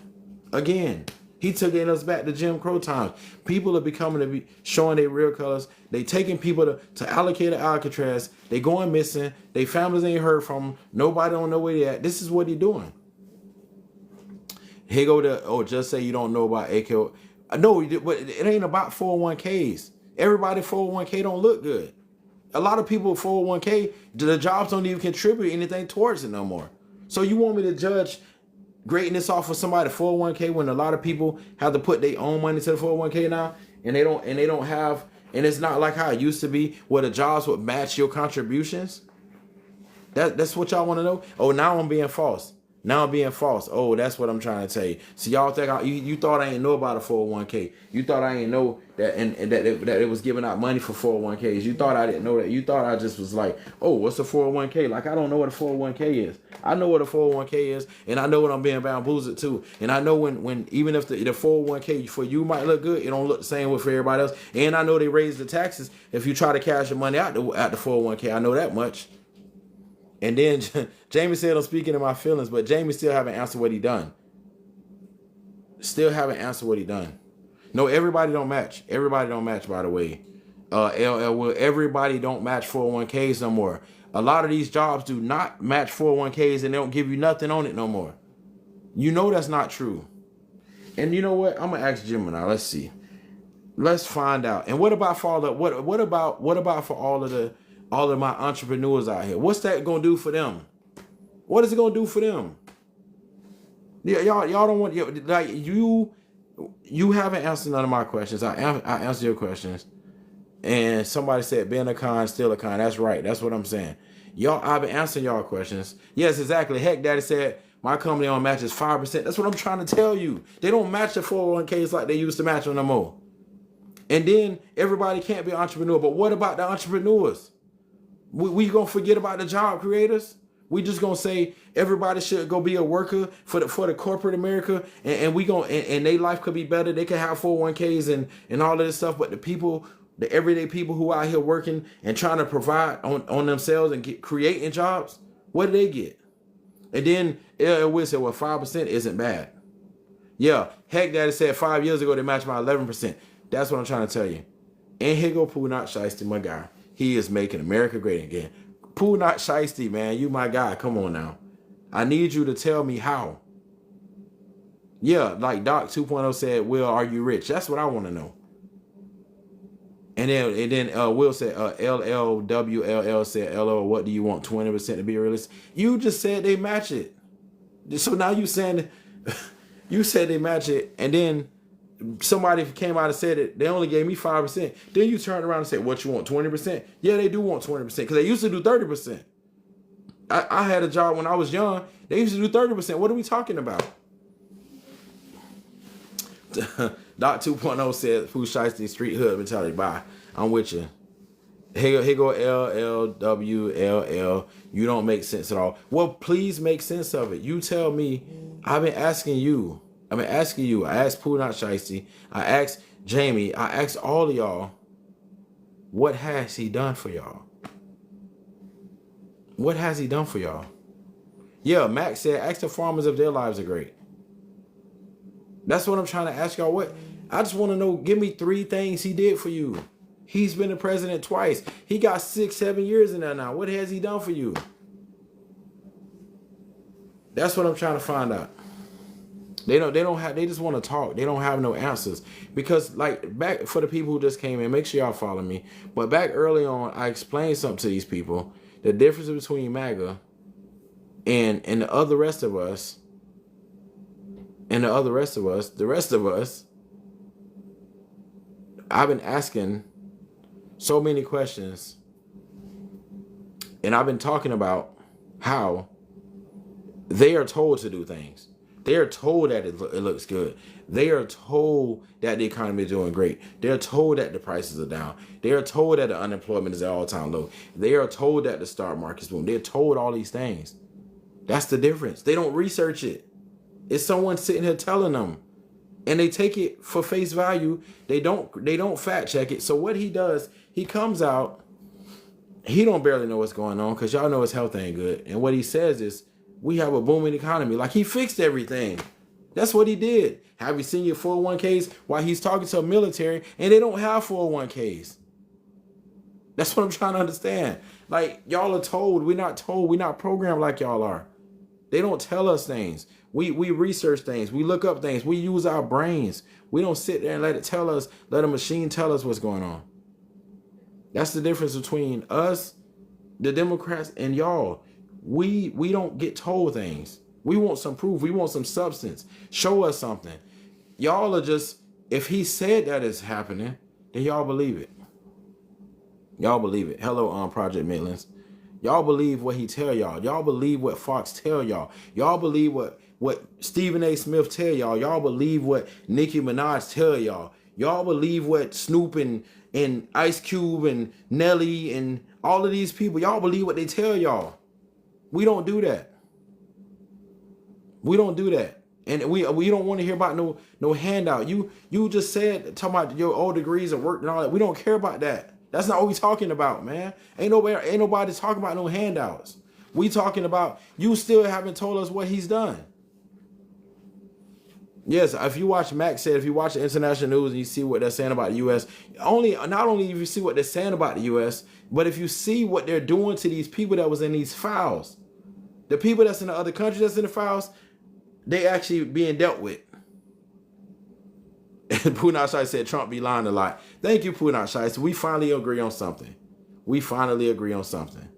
Again, he took us back to Jim Crow times. People are becoming to be showing their real colors. They taking people to allocate Alcatraz. They going missing. Their families ain't heard from them. Nobody don't know where they at. This is what he doing. Here go the, just say you don't know about AKO. No, but it ain't about 401ks. Everybody 401k don't look good. A lot of people 401k, the jobs don't even contribute anything towards it no more. So you want me to judge greatness off of somebody 401k when a lot of people have to put their own money to the 401k now, and they don't have, and it's not like how it used to be where the jobs would match your contributions. That's what y'all want to know. Oh, now I'm being false. Now I'm being false. Oh, that's what I'm trying to tell you. So y'all think you thought I ain't know about a 401k. You thought I ain't know that and that it was giving out money for 401ks. You thought I didn't know that. You thought I just was like, oh, what's a 401k? Like I don't know what a 401k is. I know what a 401k is, and I know what I'm being bamboozled to. And I know when even if the 401k for you might look good, it don't look the same way for everybody else. And I know they raise the taxes if you try to cash your money out the 401k. I know that much. And then Jamie said I'm speaking in my feelings, but Jamie still haven't answered what he done. Still haven't answered what he done. No, everybody don't match. Everybody don't match, by the way. Everybody don't match 401ks no more. A lot of these jobs do not match 401ks and they don't give you nothing on it no more. You know that's not true. And you know what? I'm gonna ask Gemini. Let's see. Let's find out. And what about for all the what about for all of my entrepreneurs out here? What's that gonna do for them? What is it gonna do for them? Yeah, y'all don't want, like, you haven't answered none of my questions. I answered your questions, and somebody said being a con, still a con. That's right. That's what I'm saying. Y'all, I've been answering y'all questions. Yes, exactly. Heck, Daddy said my company on matches 5%. That's what I'm trying to tell you. They don't match the 401ks like they used to match them no more. And then everybody can't be an entrepreneur. But what about the entrepreneurs? We gonna forget about the job creators? We just gonna say everybody should go be a worker for the corporate America, and we gonna and their life could be better. They can have 401ks and all of this stuff. But the people, the everyday people who out here working and trying to provide on themselves and creating jobs, what do they get? And then LL Will said, well, 5% isn't bad. Yeah, Heck Daddy said 5 years ago they matched my 11%. That's what I'm trying to tell you. And here go Pooh Not Shiesty, my guy. He is making America great again. Pooh Not Shiesty, man. You my guy. Come on now. I need you to tell me how. Yeah, like Doc 2.0 said, Will, are you rich? That's what I want to know. And then Will said, LLWLL said, LO, what do you want, 20% to be realistic? You just said they match it. So now you saying, you said they match it, and then somebody came out and said it, they only gave me 5%. Then you turned around and said, what you want, 20%? Yeah, they do want 20% because they used to do 30%. I had a job when I was young. They used to do 30%. What are we talking about? Doc 2.0 said, Pooh Shiesty Street Hood mentality. Bye. I'm with you. Here go LLWLL. You don't make sense at all. Well, please make sense of it. You tell me. I've been asking you. I asked Pooh Not Shiesty. I asked Jamie. I asked all of y'all. What has he done for y'all? What has he done for y'all? Yeah, Max said, ask the farmers if their lives are great. That's what I'm trying to ask y'all. What? I just want to know, give me 3 things he did for you. He's been the president twice. He got 6-7 years in there now. What has he done for you? That's what I'm trying to find out. They just want to talk. They don't have no answers. Because, like, back for the people who just came in, make sure y'all follow me. But back early on, I explained something to these people. The difference between Maga and the rest of us, I've been asking so many questions And I've been talking about how they are told to do things. They are told that it looks good. They are told that the economy is doing great. They're told that the prices are down. They are told that the unemployment is at all-time low. They are told that the stock market's boom. They're told all these things. That's the difference. They don't research it. It's someone sitting here telling them, and they take it for face value. They don't fact check it. So what he does, he comes out. He don't barely know what's going on because y'all know his health ain't good. And what he says is, we have a booming economy. Like, he fixed everything. That's what he did. Have you seen your 401ks while he's talking to a military and they don't have 401ks? That's what I'm trying to understand. Like, y'all are told. We're not told. We're not programmed like y'all are. They don't tell us things. We research things. We look up things. We use our brains. We don't sit there and let a machine tell us what's going on. That's the difference between us, the Democrats, and y'all. We don't get told things. We want some proof. We want some substance. Show us something. Y'all are just, if he said that is happening, then y'all believe it. Y'all believe it. Hello, Project Midlands. Y'all believe what he tell y'all. Y'all believe what Fox tell y'all. Y'all believe what Stephen A. Smith tell y'all. Y'all believe what Nicki Minaj tell y'all. Y'all believe what Snoop and Ice Cube and Nelly and all of these people, y'all believe what they tell y'all. We don't do that. We don't do that. And we don't want to hear about no handout. You just said, talking about your old degrees of work and all that. We don't care about that. That's not what we talking about, man. Ain't nobody talking about no handouts. We talking about, you still haven't told us what he's done. Yes, if you watch Max said, if you watch the international news and you see what they're saying about the U.S., not only if you see what they're saying about the U.S., but if you see what they're doing to these people that was in these files, the people that's in the other countries that's in the files, they actually being dealt with. And Punat Shai said Trump be lying a lot. Thank you, Punat Shai. So we finally agree on something. We agree on something.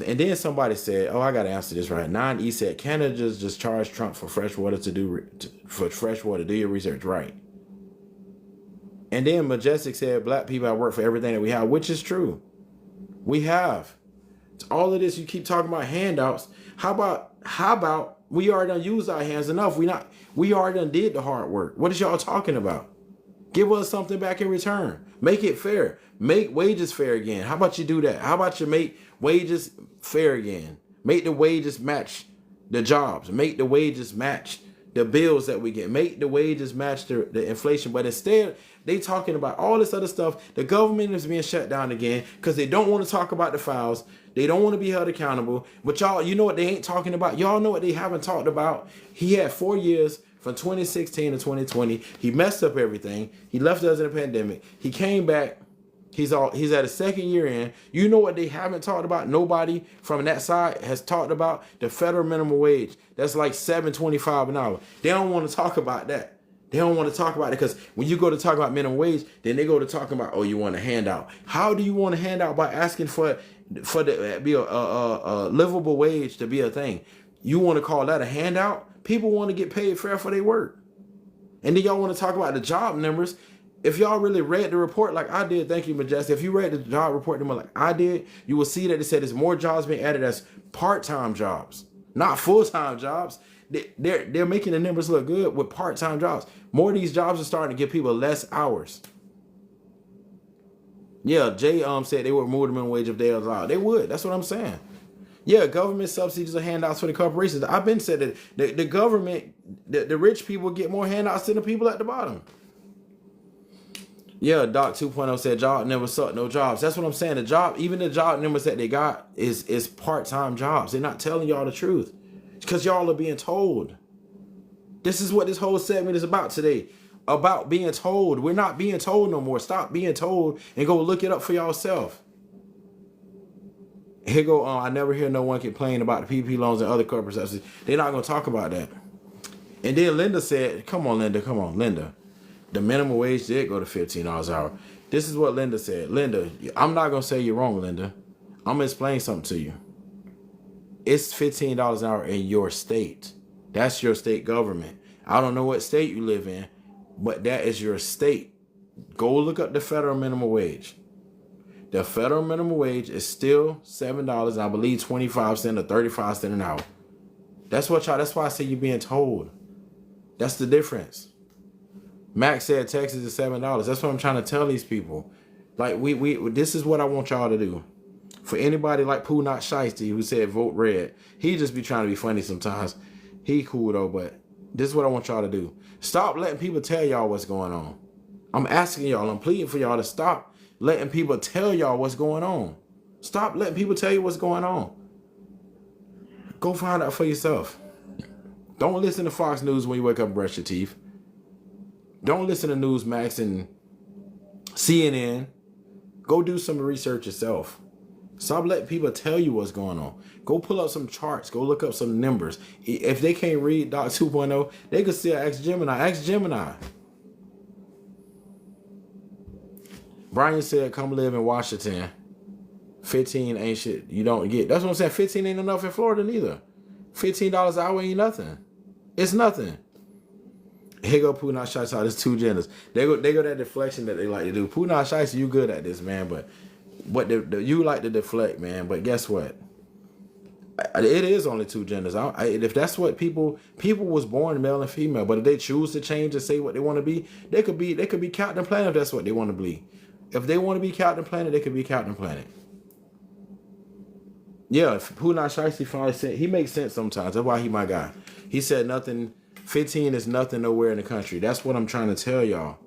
And then somebody said, oh, I got to answer this right. 9E said, Canada just charged Trump for freshwater do your research right. And then Majestic said, black people have worked for everything that we have, which is true. We have. It's all of this, you keep talking about handouts. How about we already done used our hands enough? We already done did the hard work. What is y'all talking about? Give us something back in return. Make it fair. Make wages fair again. How about you do that? How about you make wages fair again? Make the wages match the jobs. Make the wages match the bills that we get. Make the wages match the inflation. But instead, they talking about all this other stuff. The government is being shut down again because they don't want to talk about the files. They don't want to be held accountable. But y'all, you know what they ain't talking about? Y'all know what they haven't talked about? He had 4 years from 2016 to 2020. He messed up everything. He left us in a pandemic. He came back. He's at his second year in. You know what they haven't talked about? Nobody from that side has talked about the federal minimum wage. That's like $7.25 an hour. They don't want to talk about that. They don't want to talk about it because when you go to talk about minimum wage, then they go to talking about, oh, you want a handout. How do you want a handout? By asking for the be a livable wage to be a thing. You want to call that a handout? People want to get paid fair for their work. And then y'all want to talk about the job numbers. If y'all really read the report like I did, thank you, Majestic. If you read the job report like I did, you will see that it said there's more jobs being added as part-time jobs, not full-time jobs. They're making the numbers look good with part-time jobs. More of these jobs are starting to give people less hours. Yeah, Jay said they would remove the minimum wage if they allowed. They would. That's what I'm saying. Yeah, government subsidies are handouts for the corporations. I've been said that the government, the rich people get more handouts than the people at the bottom. Yeah, Doc 2.0 said job never sucked no jobs. That's what I'm saying. Even the job numbers that they got is part-time jobs. They're not telling y'all the truth. It's because y'all are being told. This is what this whole segment is about today. About being told. We're not being told no more. Stop being told and go look it up for yourself. Here go, I never hear no one complain about the PPP loans and other corporate subsidies. They're not going to talk about that. And then Linda said, come on, Linda. The minimum wage did go to $15 an hour. This is what Linda said. Linda, I'm not going to say you're wrong, Linda. I'm going to explain something to you. It's $15 an hour in your state. That's your state government. I don't know what state you live in, but that is your state. Go look up the federal minimum wage. The federal minimum wage is still $7, and I believe 25 cents or 35 cents an hour. That's why I say you're being told. That's the difference. Max said Texas is $7. That's what I'm trying to tell these people. Like this is what I want y'all to do. For anybody like Pooh Not Shiesty who said vote red, he just be trying to be funny sometimes. He cool though, but this is what I want y'all to do. Stop letting people tell y'all what's going on. I'm asking y'all, I'm pleading for y'all to stop letting people tell y'all what's going on. Stop letting people tell you what's going on. Go find out for yourself. Don't listen to Fox News when you wake up and brush your teeth. Don't listen to Newsmax and CNN. Go do some research yourself. Stop letting people tell you what's going on. Go pull up some charts. Go look up some numbers. If they can't read Doc 2.0, they could still ask Gemini. Ask Gemini. Brian said, come live in Washington. 15 ain't shit you don't get. That's what I'm saying. 15 ain't enough in Florida neither. $15 an hour ain't nothing. It's nothing. Here go Pooh Not Shiesty. There's two genders. They go that deflection that they like to do. Pooh Not Shiesty, you good at this, man. But you like to deflect, man. But guess what? It is only two genders. If that's what people was born male and female, but if they choose to change and say what they want to be, they could be Captain Planet if that's what they want to be. If they want to be Captain Planet, they could be Captain Planet. Yeah, if Pooh Not Shiesty finally said, he makes sense sometimes. That's why he my guy. He said nothing. 15 is nothing nowhere in the country. That's what I'm trying to tell y'all.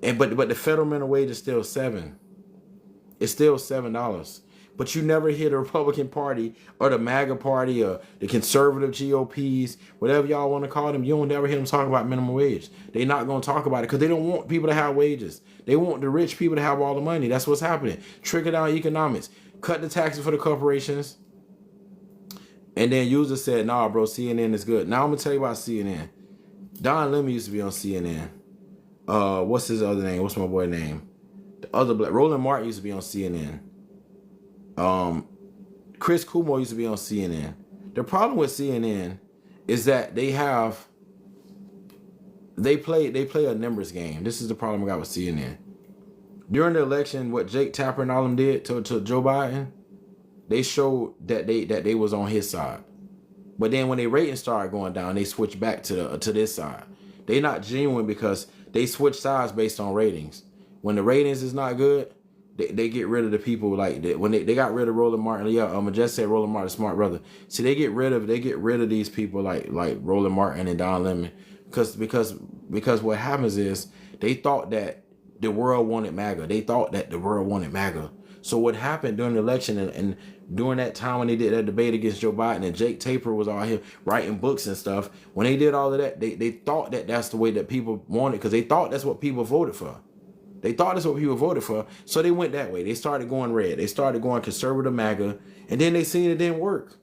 And but the federal minimum wage is still $7. It's still $7. But you never hear the Republican Party or the Maga Party or the conservative GOPs, whatever y'all want to call them. You don't never hear them talk about minimum wage. They're not going to talk about it because they don't want people to have wages. They want the rich people to have all the money. That's what's happening. Trickle down economics. Cut the taxes for the corporations. And then user said, nah, bro, CNN is good. Now I'm going to tell you about CNN. Don Lemon used to be on CNN. What's his other name? What's my boy name? The other black. Roland Martin used to be on CNN. Chris Cuomo used to be on CNN. The problem with CNN is that they play a numbers game. This is the problem I got with CNN. During the election, what Jake Tapper and all them did to Joe Biden, they showed that they was on his side. But then when their ratings started going down, they switched back to this side. They not genuine because they switch sides based on ratings. When the ratings is not good, they get rid of the people like that. When they got rid of Roland Martin, I just said Roland Martin, smart brother. See, they get rid of these people like Roland Martin and Don Lemon because what happens is they thought that the world wanted MAGA. They thought that the world wanted MAGA. So what happened during the election and during that time when they did that debate against Joe Biden and Jake Tapper was out here writing books and stuff, when they did all of that, they thought that that's the way that people wanted because they thought that's what people voted for. They thought that's what people voted for, so they went that way. They started going red. They started going conservative MAGA, and then they seen it didn't work.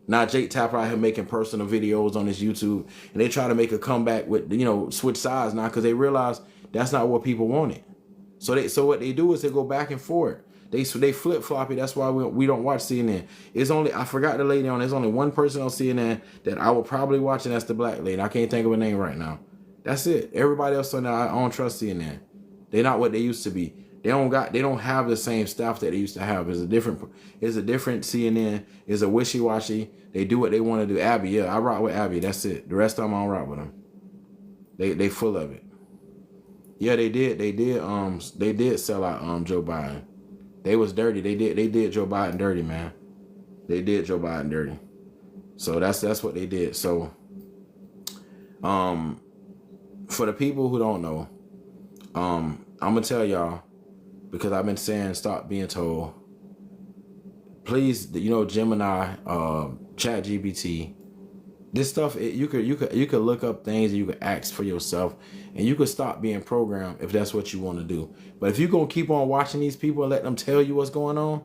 Now Jake Tapper out here making personal videos on his YouTube, and they try to make a comeback with, switch sides now because they realize that's not what people wanted. So what they do is they go back and forth. They flip floppy. That's why we don't watch CNN. I forgot the lady on. There's only one person on CNN that I will probably watch, and that's the black lady. I can't think of her name right now. That's it. Everybody else on there, I don't trust CNN. They're not what they used to be. They don't have the same stuff that they used to have. It's a different CNN. It's a wishy-washy. They do what they want to do. Abby, yeah, I rock with Abby. That's it. The rest of them I don't rock with them. They full of it. Yeah, they did sell out Joe Biden. They was dirty. They did Joe Biden dirty, man. They did Joe Biden dirty. So that's what they did. So for the people who don't know, I'm gonna tell y'all, because I've been saying stop being told. Please, Gemini, ChatGPT, this stuff you could look up things and you could ask for yourself, and you could stop being programmed if that's what you want to do. But if you're gonna keep on watching these people and let them tell you what's going on,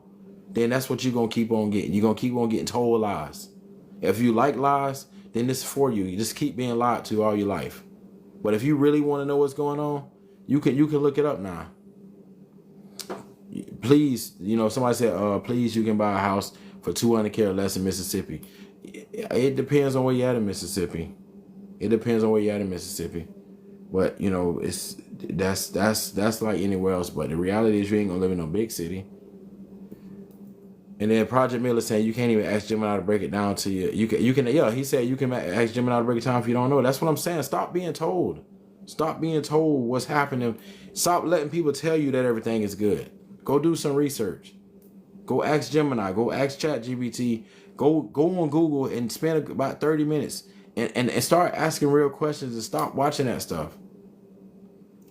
then that's what you're gonna keep on getting. You're gonna keep on getting told lies. If you like lies, then this is for you. You just keep being lied to all your life. But if you really want to know what's going on, you can look it up now. Please, somebody said, please, you can buy a house for $200K or less in Mississippi. It depends on where you're at in Mississippi. But That's like anywhere else. But the reality is you ain't gonna live in no big city. And then Project Miller saying you can't even ask Gemini to break it down to you. You can yeah, he said you can ask Gemini to break it down if you don't know. That's what I'm saying. Stop being told. Stop being told what's happening. Stop letting people tell you that everything is good. Go do some research. Go ask Gemini. Go ask ChatGPT. Go on Google and spend about 30 minutes and start asking real questions and stop watching that stuff.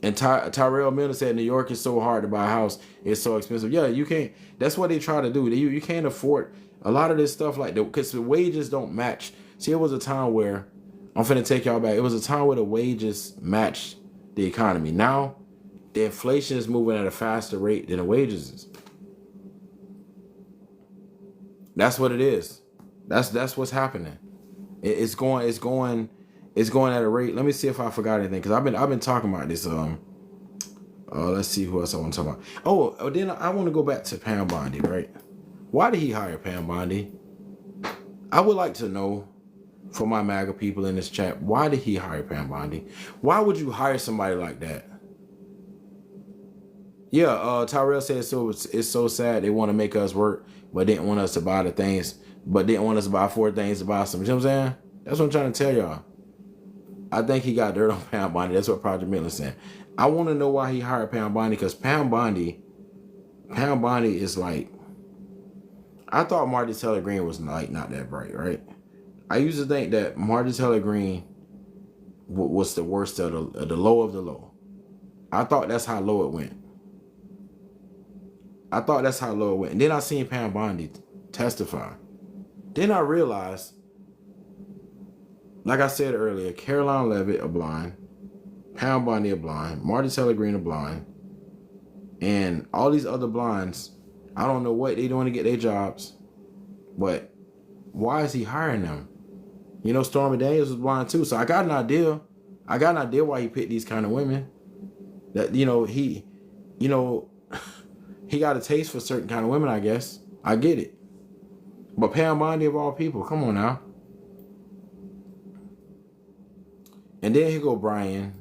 And Tyrell Miller said New York is so hard to buy a house. It's so expensive. Yeah, you can't. That's what they try to do. You can't afford a lot of this stuff like that because the wages don't match. See, it was a time where, I'm finna take y'all back. It was a time where the wages matched the economy. Now, the inflation is moving at a faster rate than the wages is. That's what it is. That's what's happening. It's going at a rate. Let me see if I forgot anything because I've been talking about this. Let's see who else I want to talk about. Oh, then I want to go back to Pam Bondi, right? Why did he hire Pam Bondi? I would like to know for my MAGA people in this chat, why did he hire Pam Bondi? Why would you hire somebody like that? Yeah, Tyrell said it's so sad they want to make us work, but didn't want us to buy the things, but didn't want us to buy 4 things to buy some. You know what I'm saying? That's what I'm trying to tell y'all. I think he got dirt on Pam Bondi. That's what Project Miller's saying. I want to know why he hired Pam Bondi because Pam Bondi is like, I thought Marty Taylor Greene was like not that bright, right? I used to think that Marty Taylor Greene was the worst of the low of the low. I thought that's how low it went. And then I seen Pam Bondi testify. Then I realized, like I said earlier, Caroline Levitt a blind, Pam Bondi a blind, Marty Taylor Greene a blind, and all these other blinds, I don't know what they doing to get their jobs, but why is he hiring them? You know, Stormy Daniels was blind too, so I got an idea. Why he picked these kind of women. That, he got a taste for certain kind of women, I guess. I get it. But Pam Bondi of all people, come on now. And then here go Brian.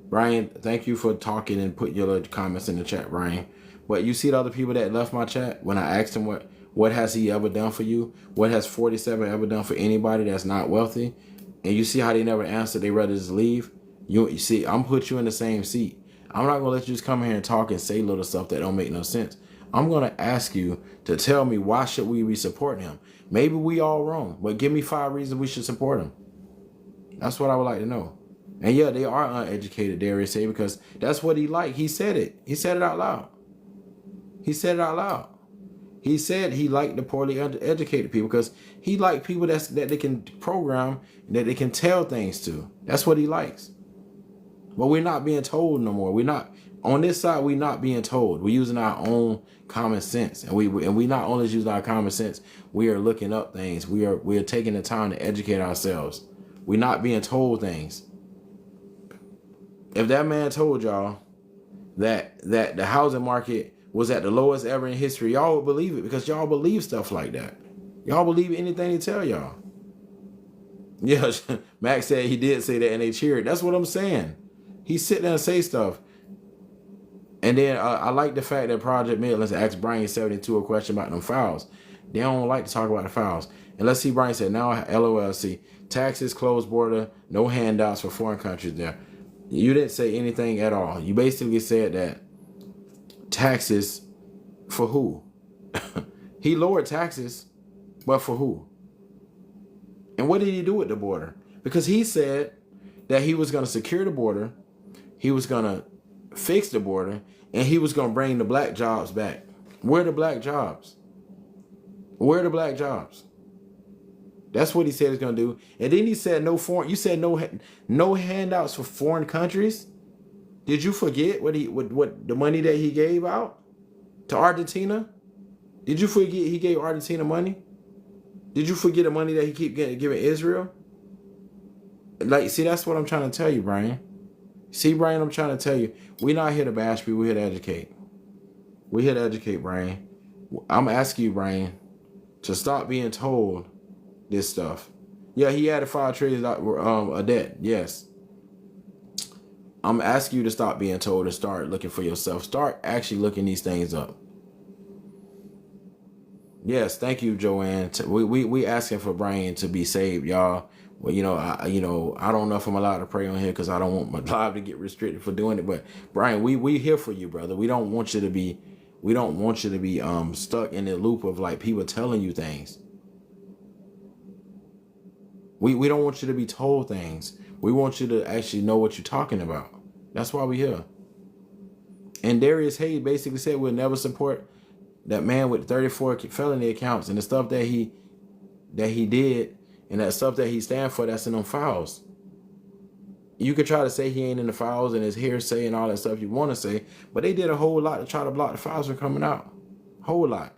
Brian, thank you for talking and putting your comments in the chat, Brian. But you see the other people that left my chat when I asked him what has he ever done for you? What has 47 ever done for anybody that's not wealthy? And you see how they never answered. They rather just leave. You see, I'm put you in the same seat. I'm not going to let you just come here and talk and say little stuff that don't make no sense. I'm going to ask you to tell me why should we be supporting him? Maybe we all wrong, but give me 5 reasons we should support him. That's what I would like to know. And yeah, they are uneducated, Darius said, because that's what he liked. He said it. He said it out loud. He said he liked the poorly educated people because he liked people that they can program, that they can tell things to. That's what he likes. But we're not being told no more. We're not on this side. We're not being told. We're using our own common sense, and we not only use our common sense. We are looking up things. We are taking the time to educate ourselves. We're not being told things. If that man told y'all that the housing market was at the lowest ever in history, y'all would believe it because y'all believe stuff like that. Y'all believe anything they tell y'all. Yeah, Max said he did say that and they cheered. That's what I'm saying. He's sitting there and say stuff. And then I like the fact that Project Midlands asked Brian 72 a question about them files. They don't like to talk about the files. And let's see, Brian said, now LOLC, taxes, closed border, no handouts for foreign countries there. You didn't say anything at all. You basically said that taxes for who? He lowered taxes, but for who? And what did he do with the border? Because he said that he was going to secure the border, he was going to fix the border, and he was going to bring the black jobs back. Where are the black jobs? Where are the black jobs? That's what he said he's going to do. And then he said you said no handouts for foreign countries. Did you forget what the money that he gave out to Argentina? Did you forget he gave Argentina money? Did you forget the money that he keep giving Israel? Like, see, that's what I'm trying to tell you, Brian. See, Brian, I'm trying to tell you, we're not here to bash people. We're here to educate. We're here to educate, Brian. I'm asking you, Brian, to stop being told this stuff. Yeah, he added $5 trillion a debt. Yes. I'm asking you to stop being told and start looking for yourself. Start actually looking these things up. Yes, thank you, Joanne. We asking for Brian to be saved, y'all. Well, I don't know if I'm allowed to pray on here because I don't want my live to get restricted for doing it. But Brian, we here for you, brother. We don't want you to be stuck in the loop of like people telling you things. We don't want you to be told things. We want you to actually know what you're talking about. That's why we're here. And Darius Hayes basically said we'll never support that man with 34 felony accounts and the stuff that he did and that stuff that he stand for that's in them files. You could try to say he ain't in the files and his hearsay and all that stuff you want to say, but they did a whole lot to try to block the files from coming out. Whole lot.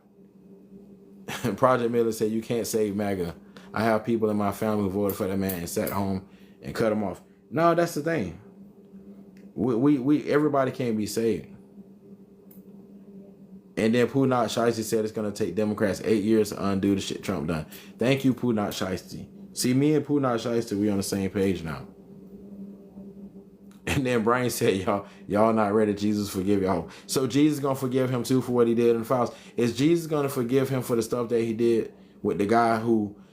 Project Miller said you can't save Maga. I have people in my family who voted for that man and sat home and cut him off. No, that's the thing. We everybody can't be saved. And then Punat Shiesty said it's going to take Democrats 8 years to undo the shit Trump done. Thank you, Punat Shiesty. See, me and Punat Shiesty, we on the same page now. And then Brian said, y'all not ready. Jesus forgive y'all. So Jesus going to forgive him too for what he did in the files. Is Jesus going to forgive him for the stuff that he did with the guy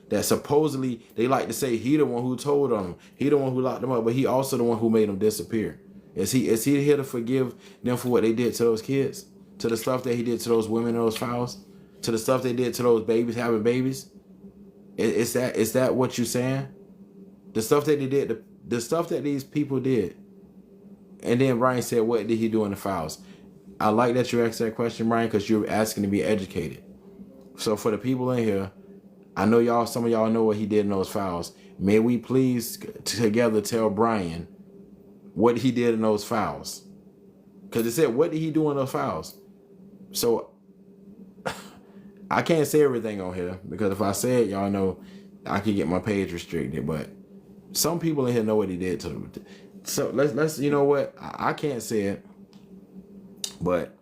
that supposedly, they like to say he the one who told on him. He the one who locked him up, but he also the one who made him disappear. Is he here to forgive them for what they did to those kids? To the stuff that he did to those women in those files? To the stuff they did to those babies having babies? Is that what you're saying? The stuff that they did, the stuff that these people did. And then Brian said, what did he do in the files? I like that you asked that question, Brian, because you're asking to be educated. So for the people in here, I know some of y'all know what he did in those files. May we please together tell Brian what he did in those files. Because it said, what did he do in those files? So I can't say everything on here because if I say it, y'all know I could get my page restricted. But some people in here know what he did to them. So let's you know what? I can't say it, but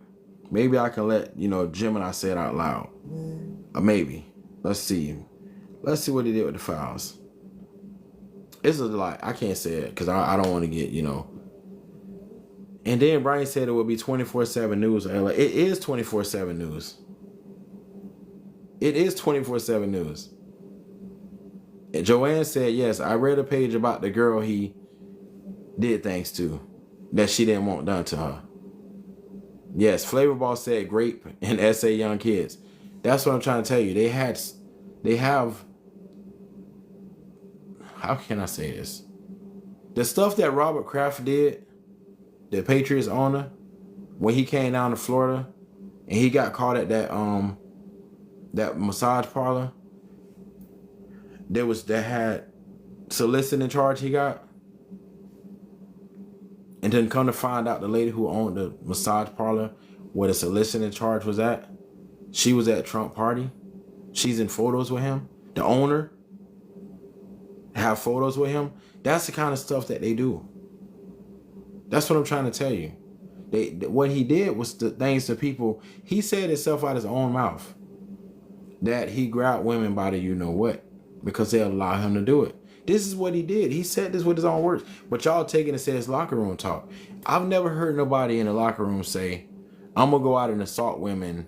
maybe I can let Gemini say it out loud. Or maybe. Let's see what he did with the files. It's a lot. I can't say it because I don't want to get And then Brian said it would be 24/7 news. It is 24/7 news. It is 24/7 news. And Joanne said, yes, I read a page about the girl he did things to that she didn't want done to her. Yes, Flavorball said grape and SA young kids. That's what I'm trying to tell you. They have, how can I say this? The stuff that Robert Kraft did, the Patriots owner, when he came down to Florida and he got caught at that massage parlor that had soliciting charge he got. And then come to find out the lady who owned the massage parlor where the soliciting charge was at, she was at Trump party. She's in photos with him. The owner have photos with him. That's the kind of stuff that they do. That's what I'm trying to tell you. What he did was the things to people. He said himself out his own mouth that he grabbed women by the you-know-what because they allow him to do it. This is what he did. He said this with his own words. But y'all taking it and say it's locker room talk. I've never heard nobody in the locker room say, I'm going to go out and assault women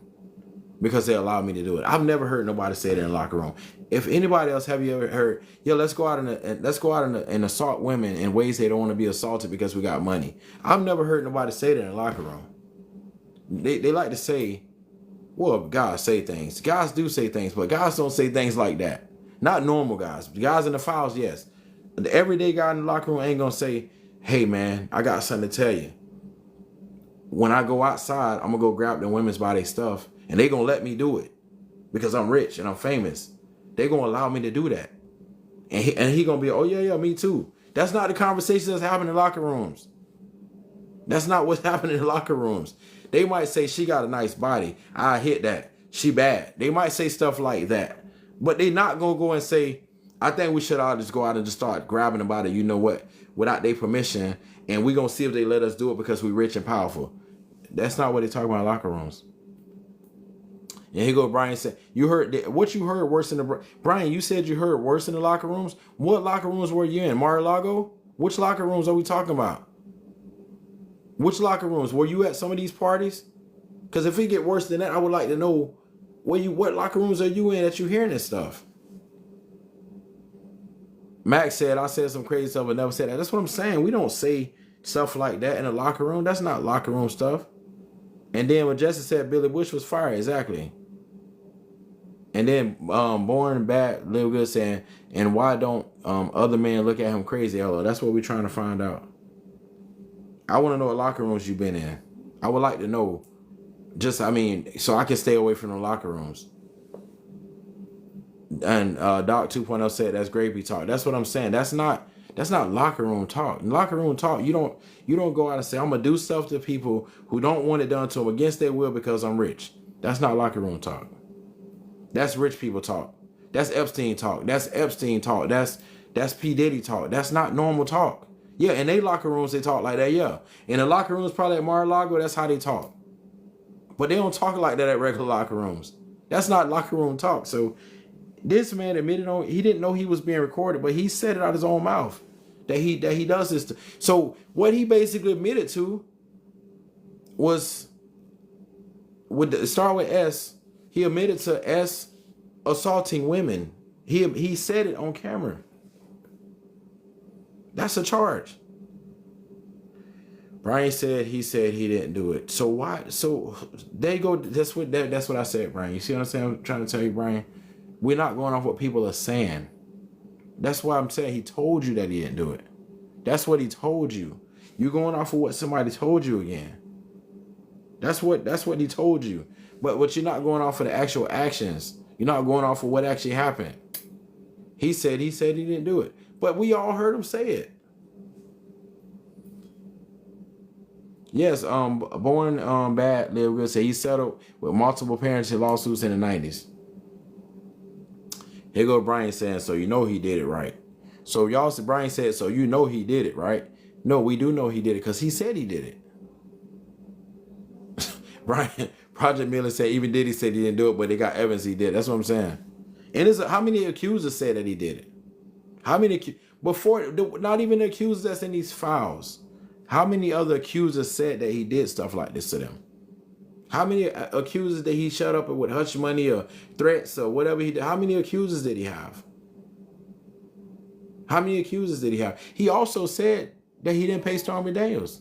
because they allow me to do it. I've never heard nobody say that in the locker room. If anybody else, have you ever heard, let's go out and assault women in ways they don't want to be assaulted because we got money. I've never heard nobody say that in the locker room. They like to say, well, guys say things. Guys do say things, but guys don't say things like that. Not normal guys. Guys in the files, yes. The everyday guy in the locker room ain't going to say, hey, man, I got something to tell you. When I go outside, I'm going to go grab the women's by their stuff, and they going to let me do it because I'm rich and I'm famous. They going to allow me to do that. And he going to be, oh, yeah, me too. That's not the conversation that's happening in locker rooms. That's not what's happening in locker rooms. They might say, she got a nice body. I hit that. She bad. They might say stuff like that. But they not going to go and say, I think we should all just go out and just start grabbing about it, you know what, without their permission. And we're going to see if they let us do it because we're rich and powerful. That's not what they talk about in locker rooms. And here go Brian said, you heard what you heard worse in the, Brian, you said you heard worse in the locker rooms. What locker rooms were you in? Mar-a-Lago? Which locker rooms are we talking about? Which locker rooms? Were you at some of these parties? Because if it get worse than that, I would like to know what locker rooms are you in that you hearing this stuff? Max said, I said some crazy stuff but never said that. That's what I'm saying. We don't say stuff like that in a locker room. That's not locker room stuff. And then when Jesse said Billy Bush was fired, exactly. And then Born Bad, Live Good saying, and why don't other men look at him crazy? Hello, that's what we're trying to find out. I want to know what locker rooms you've been in. I would like to know. Just, I mean, so I can stay away from the locker rooms. And Doc 2.0 said that's gravy talk. That's what I'm saying. That's not locker room talk. In locker room talk, you don't go out and say, I'm gonna do stuff to people who don't want it done to them against their will because I'm rich. That's not locker room talk. That's rich people talk. That's Epstein talk. That's Epstein talk. That's P. Diddy talk. That's not normal talk. Yeah, in they locker rooms they talk like that, yeah. In the locker rooms probably at Mar-a-Lago, that's how they talk. But they don't talk like that at regular locker rooms. That's not locker room talk. So this man admitted he didn't know he was being recorded, but he said it out of his own mouth that he does this. So what he basically admitted to was, start with S. He admitted to S assaulting women. He said it on camera. That's a charge. Brian said he didn't do it. So why? So there you go. That's what I said, Brian. You see what I'm saying? I'm trying to tell you, Brian. We're not going off what people are saying. That's why I'm saying he told you that he didn't do it. That's what he told you. You're going off of what somebody told you again. That's what he told you. But you're not going off of the actual actions. You're not going off of what actually happened. He said he didn't do it. But we all heard him say it. Yes, Born Bad, Live Good said he settled with multiple parents in lawsuits in the 90s. Here go Brian saying, so you know he did it right. So y'all said, Brian said, so you know he did it, right? No, we do know he did it because he said he did it. Brian, Project Miller said, even Diddy said he didn't do it, but they got evidence he did. That's what I'm saying. And how many accusers said that he did it? How many, before, not even the accusers that's in these files. How many other accusers said that he did stuff like this to them? How many accusers did he shut up with hush money or threats or whatever he did? How many accusers did he have? How many accusers did he have? He also said that he didn't pay Stormy Daniels.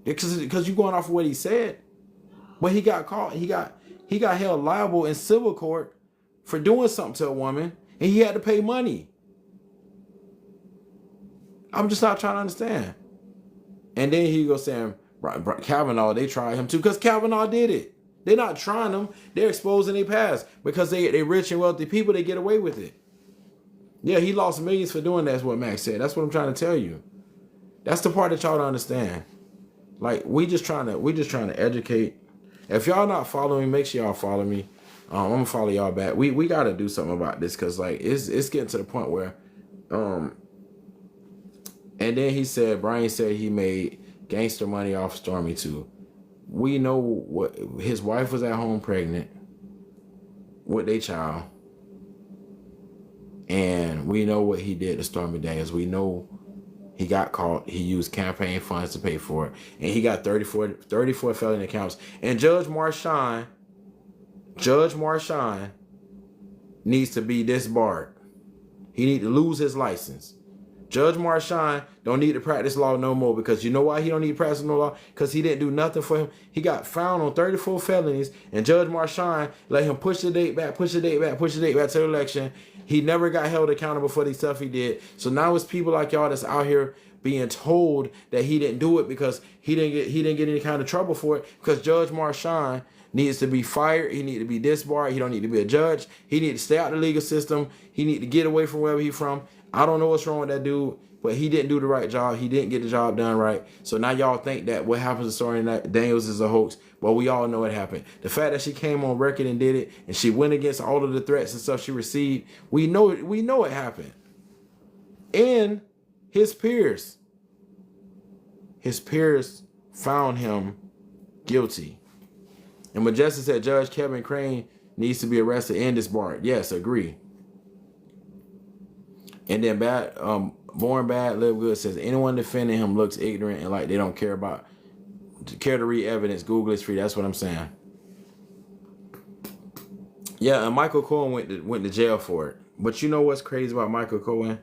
Because you're going off of what he said. But he got caught. He got held liable in civil court for doing something to a woman, and he had to pay money. I'm just not trying to understand. And then he goes saying, Kavanaugh, they tried him too, because Kavanaugh did it. They're not trying them. They're exposing their past. Because they rich and wealthy people, they get away with it. Yeah, he lost millions for doing that, is what Max said. That's what I'm trying to tell you. That's the part that y'all don't understand. Like, we just trying to educate. If y'all not following me, make sure y'all follow me. I'm gonna follow y'all back. We gotta do something about this, because like it's getting to the point where and then Brian said he made gangster money off Stormy too. We know what his wife was at home pregnant with their child. And we know what he did to Stormy Daniels. We know he got caught. He used campaign funds to pay for it. And he got 34 felony counts. And Judge Marchand needs to be disbarred. He need to lose his license. Judge Marchand don't need to practice law no more, because you know why he don't need to practice no law? Because he didn't do nothing for him. He got found on 34 felonies, and Judge Marchand let him push the date back to the election. He never got held accountable for the stuff he did. So now it's people like y'all that's out here being told that he didn't do it because he didn't get any kind of trouble for it, because Judge Marchand needs to be fired. He need to be disbarred. He don't need to be a judge. He need to stay out of the legal system. He need to get away from wherever he's from. I don't know what's wrong with that dude, but he didn't do the right job. He didn't get the job done right. So now y'all think that what happens to Stormy Daniels is a hoax. Well, we all know it happened. The fact that she came on record and did it, and she went against all of the threats and stuff she received, we know it happened. And his peers found him guilty. And Majestic said Judge Kevin Crane needs to be arrested and disbarred. Yes, agree. And then Born Bad, Live Good says anyone defending him looks ignorant and like they don't care about care to read evidence, Google is free. That's what I'm saying. Yeah, and Michael Cohen went to jail for it. But you know what's crazy about Michael Cohen?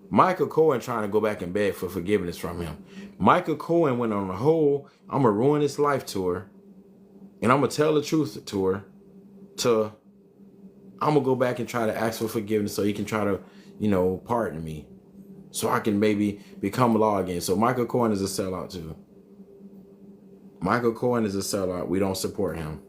Michael Cohen trying to go back and beg for forgiveness from him. Michael Cohen went on a whole "I'm gonna ruin his life" tour, and I'm gonna tell the truth tour. To I'm gonna go back and try to ask for forgiveness so he can try to, pardon me, so I can maybe become law again. So Michael Cohen is a sellout too. Michael Cohen is a sellout. We don't support him.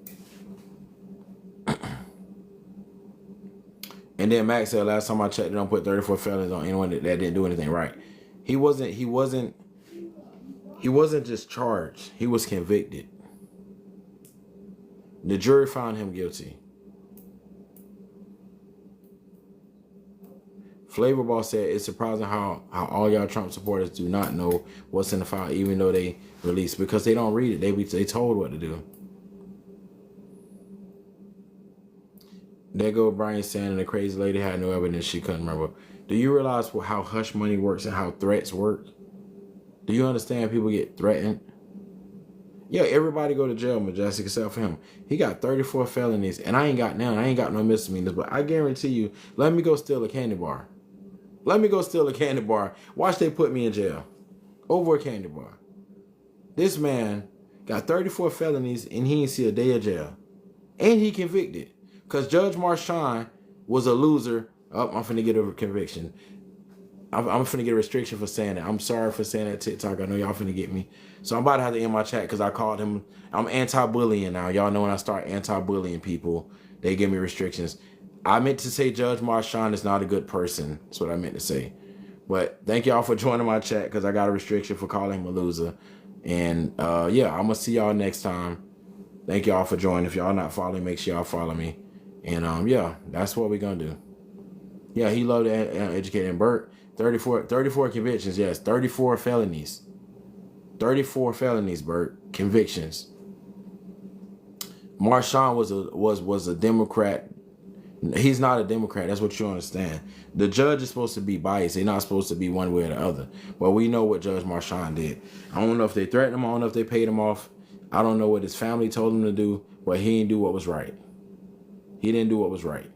And then Max said, last time I checked, they don't put 34 felonies on anyone that didn't do anything right. He wasn't just charged. He was convicted. The jury found him guilty. Flavor Ball said, it's surprising how all y'all Trump supporters do not know what's in the file, even though they release, because they don't read it. They told what to do. There go Brian saying the crazy lady had no evidence she couldn't remember. Do you realize how hush money works and how threats work? Do you understand people get threatened? Yeah, everybody go to jail, Majestic, except for him. He got 34 felonies, and I ain't got none. I ain't got no misdemeanors, but I guarantee you, let me go steal a candy bar. Let me go steal a candy bar. Watch they put me in jail over a candy bar. This man got 34 felonies, and he ain't see a day of jail. And he convicted. Because Judge Marchand was a loser. Oh, I'm finna get a conviction. I'm finna get a restriction for saying that. I'm sorry for saying that TikTok. I know y'all finna get me. So I'm about to have to end my chat because I called him. I'm anti-bullying now. Y'all know when I start anti-bullying people, they give me restrictions. I meant to say Judge Marchand is not a good person. That's what I meant to say. But thank y'all for joining my chat because I got a restriction for calling him a loser. And yeah, I'm going to see y'all next time. Thank y'all for joining. If y'all not following, make sure y'all follow me. And yeah, that's what we're going to do. Yeah, he loved educating Bert. 34 convictions, yes. 34 felonies. 34 felonies, Bert. Convictions. Marchand was a Democrat. He's not a Democrat. That's what you understand. The judge is supposed to be biased. They're not supposed to be one way or the other. But we know what Judge Marchand did. I don't know if they threatened him. I don't know if they paid him off. I don't know what his family told him to do. But he didn't do what was right. He didn't do what was right.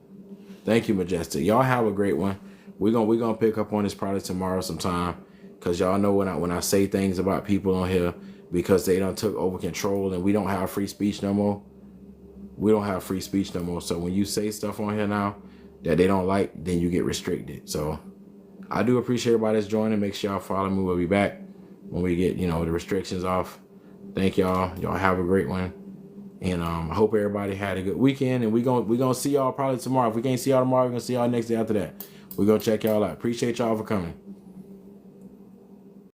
Thank you, Majestic. Y'all have a great one. We're gonna pick up on this probably tomorrow sometime. Cause y'all know when I say things about people on here because they done took over control and we don't have free speech no more. We don't have free speech no more. So when you say stuff on here now that they don't like, then you get restricted. So I do appreciate everybody that's joining. Make sure y'all follow me. We'll be back when we get, the restrictions off. Thank y'all. Y'all have a great one. And I hope everybody had a good weekend. And we're gonna see y'all probably tomorrow. If we can't see y'all tomorrow, we're gonna see y'all next day after that. We're gonna check y'all out. Appreciate y'all for coming.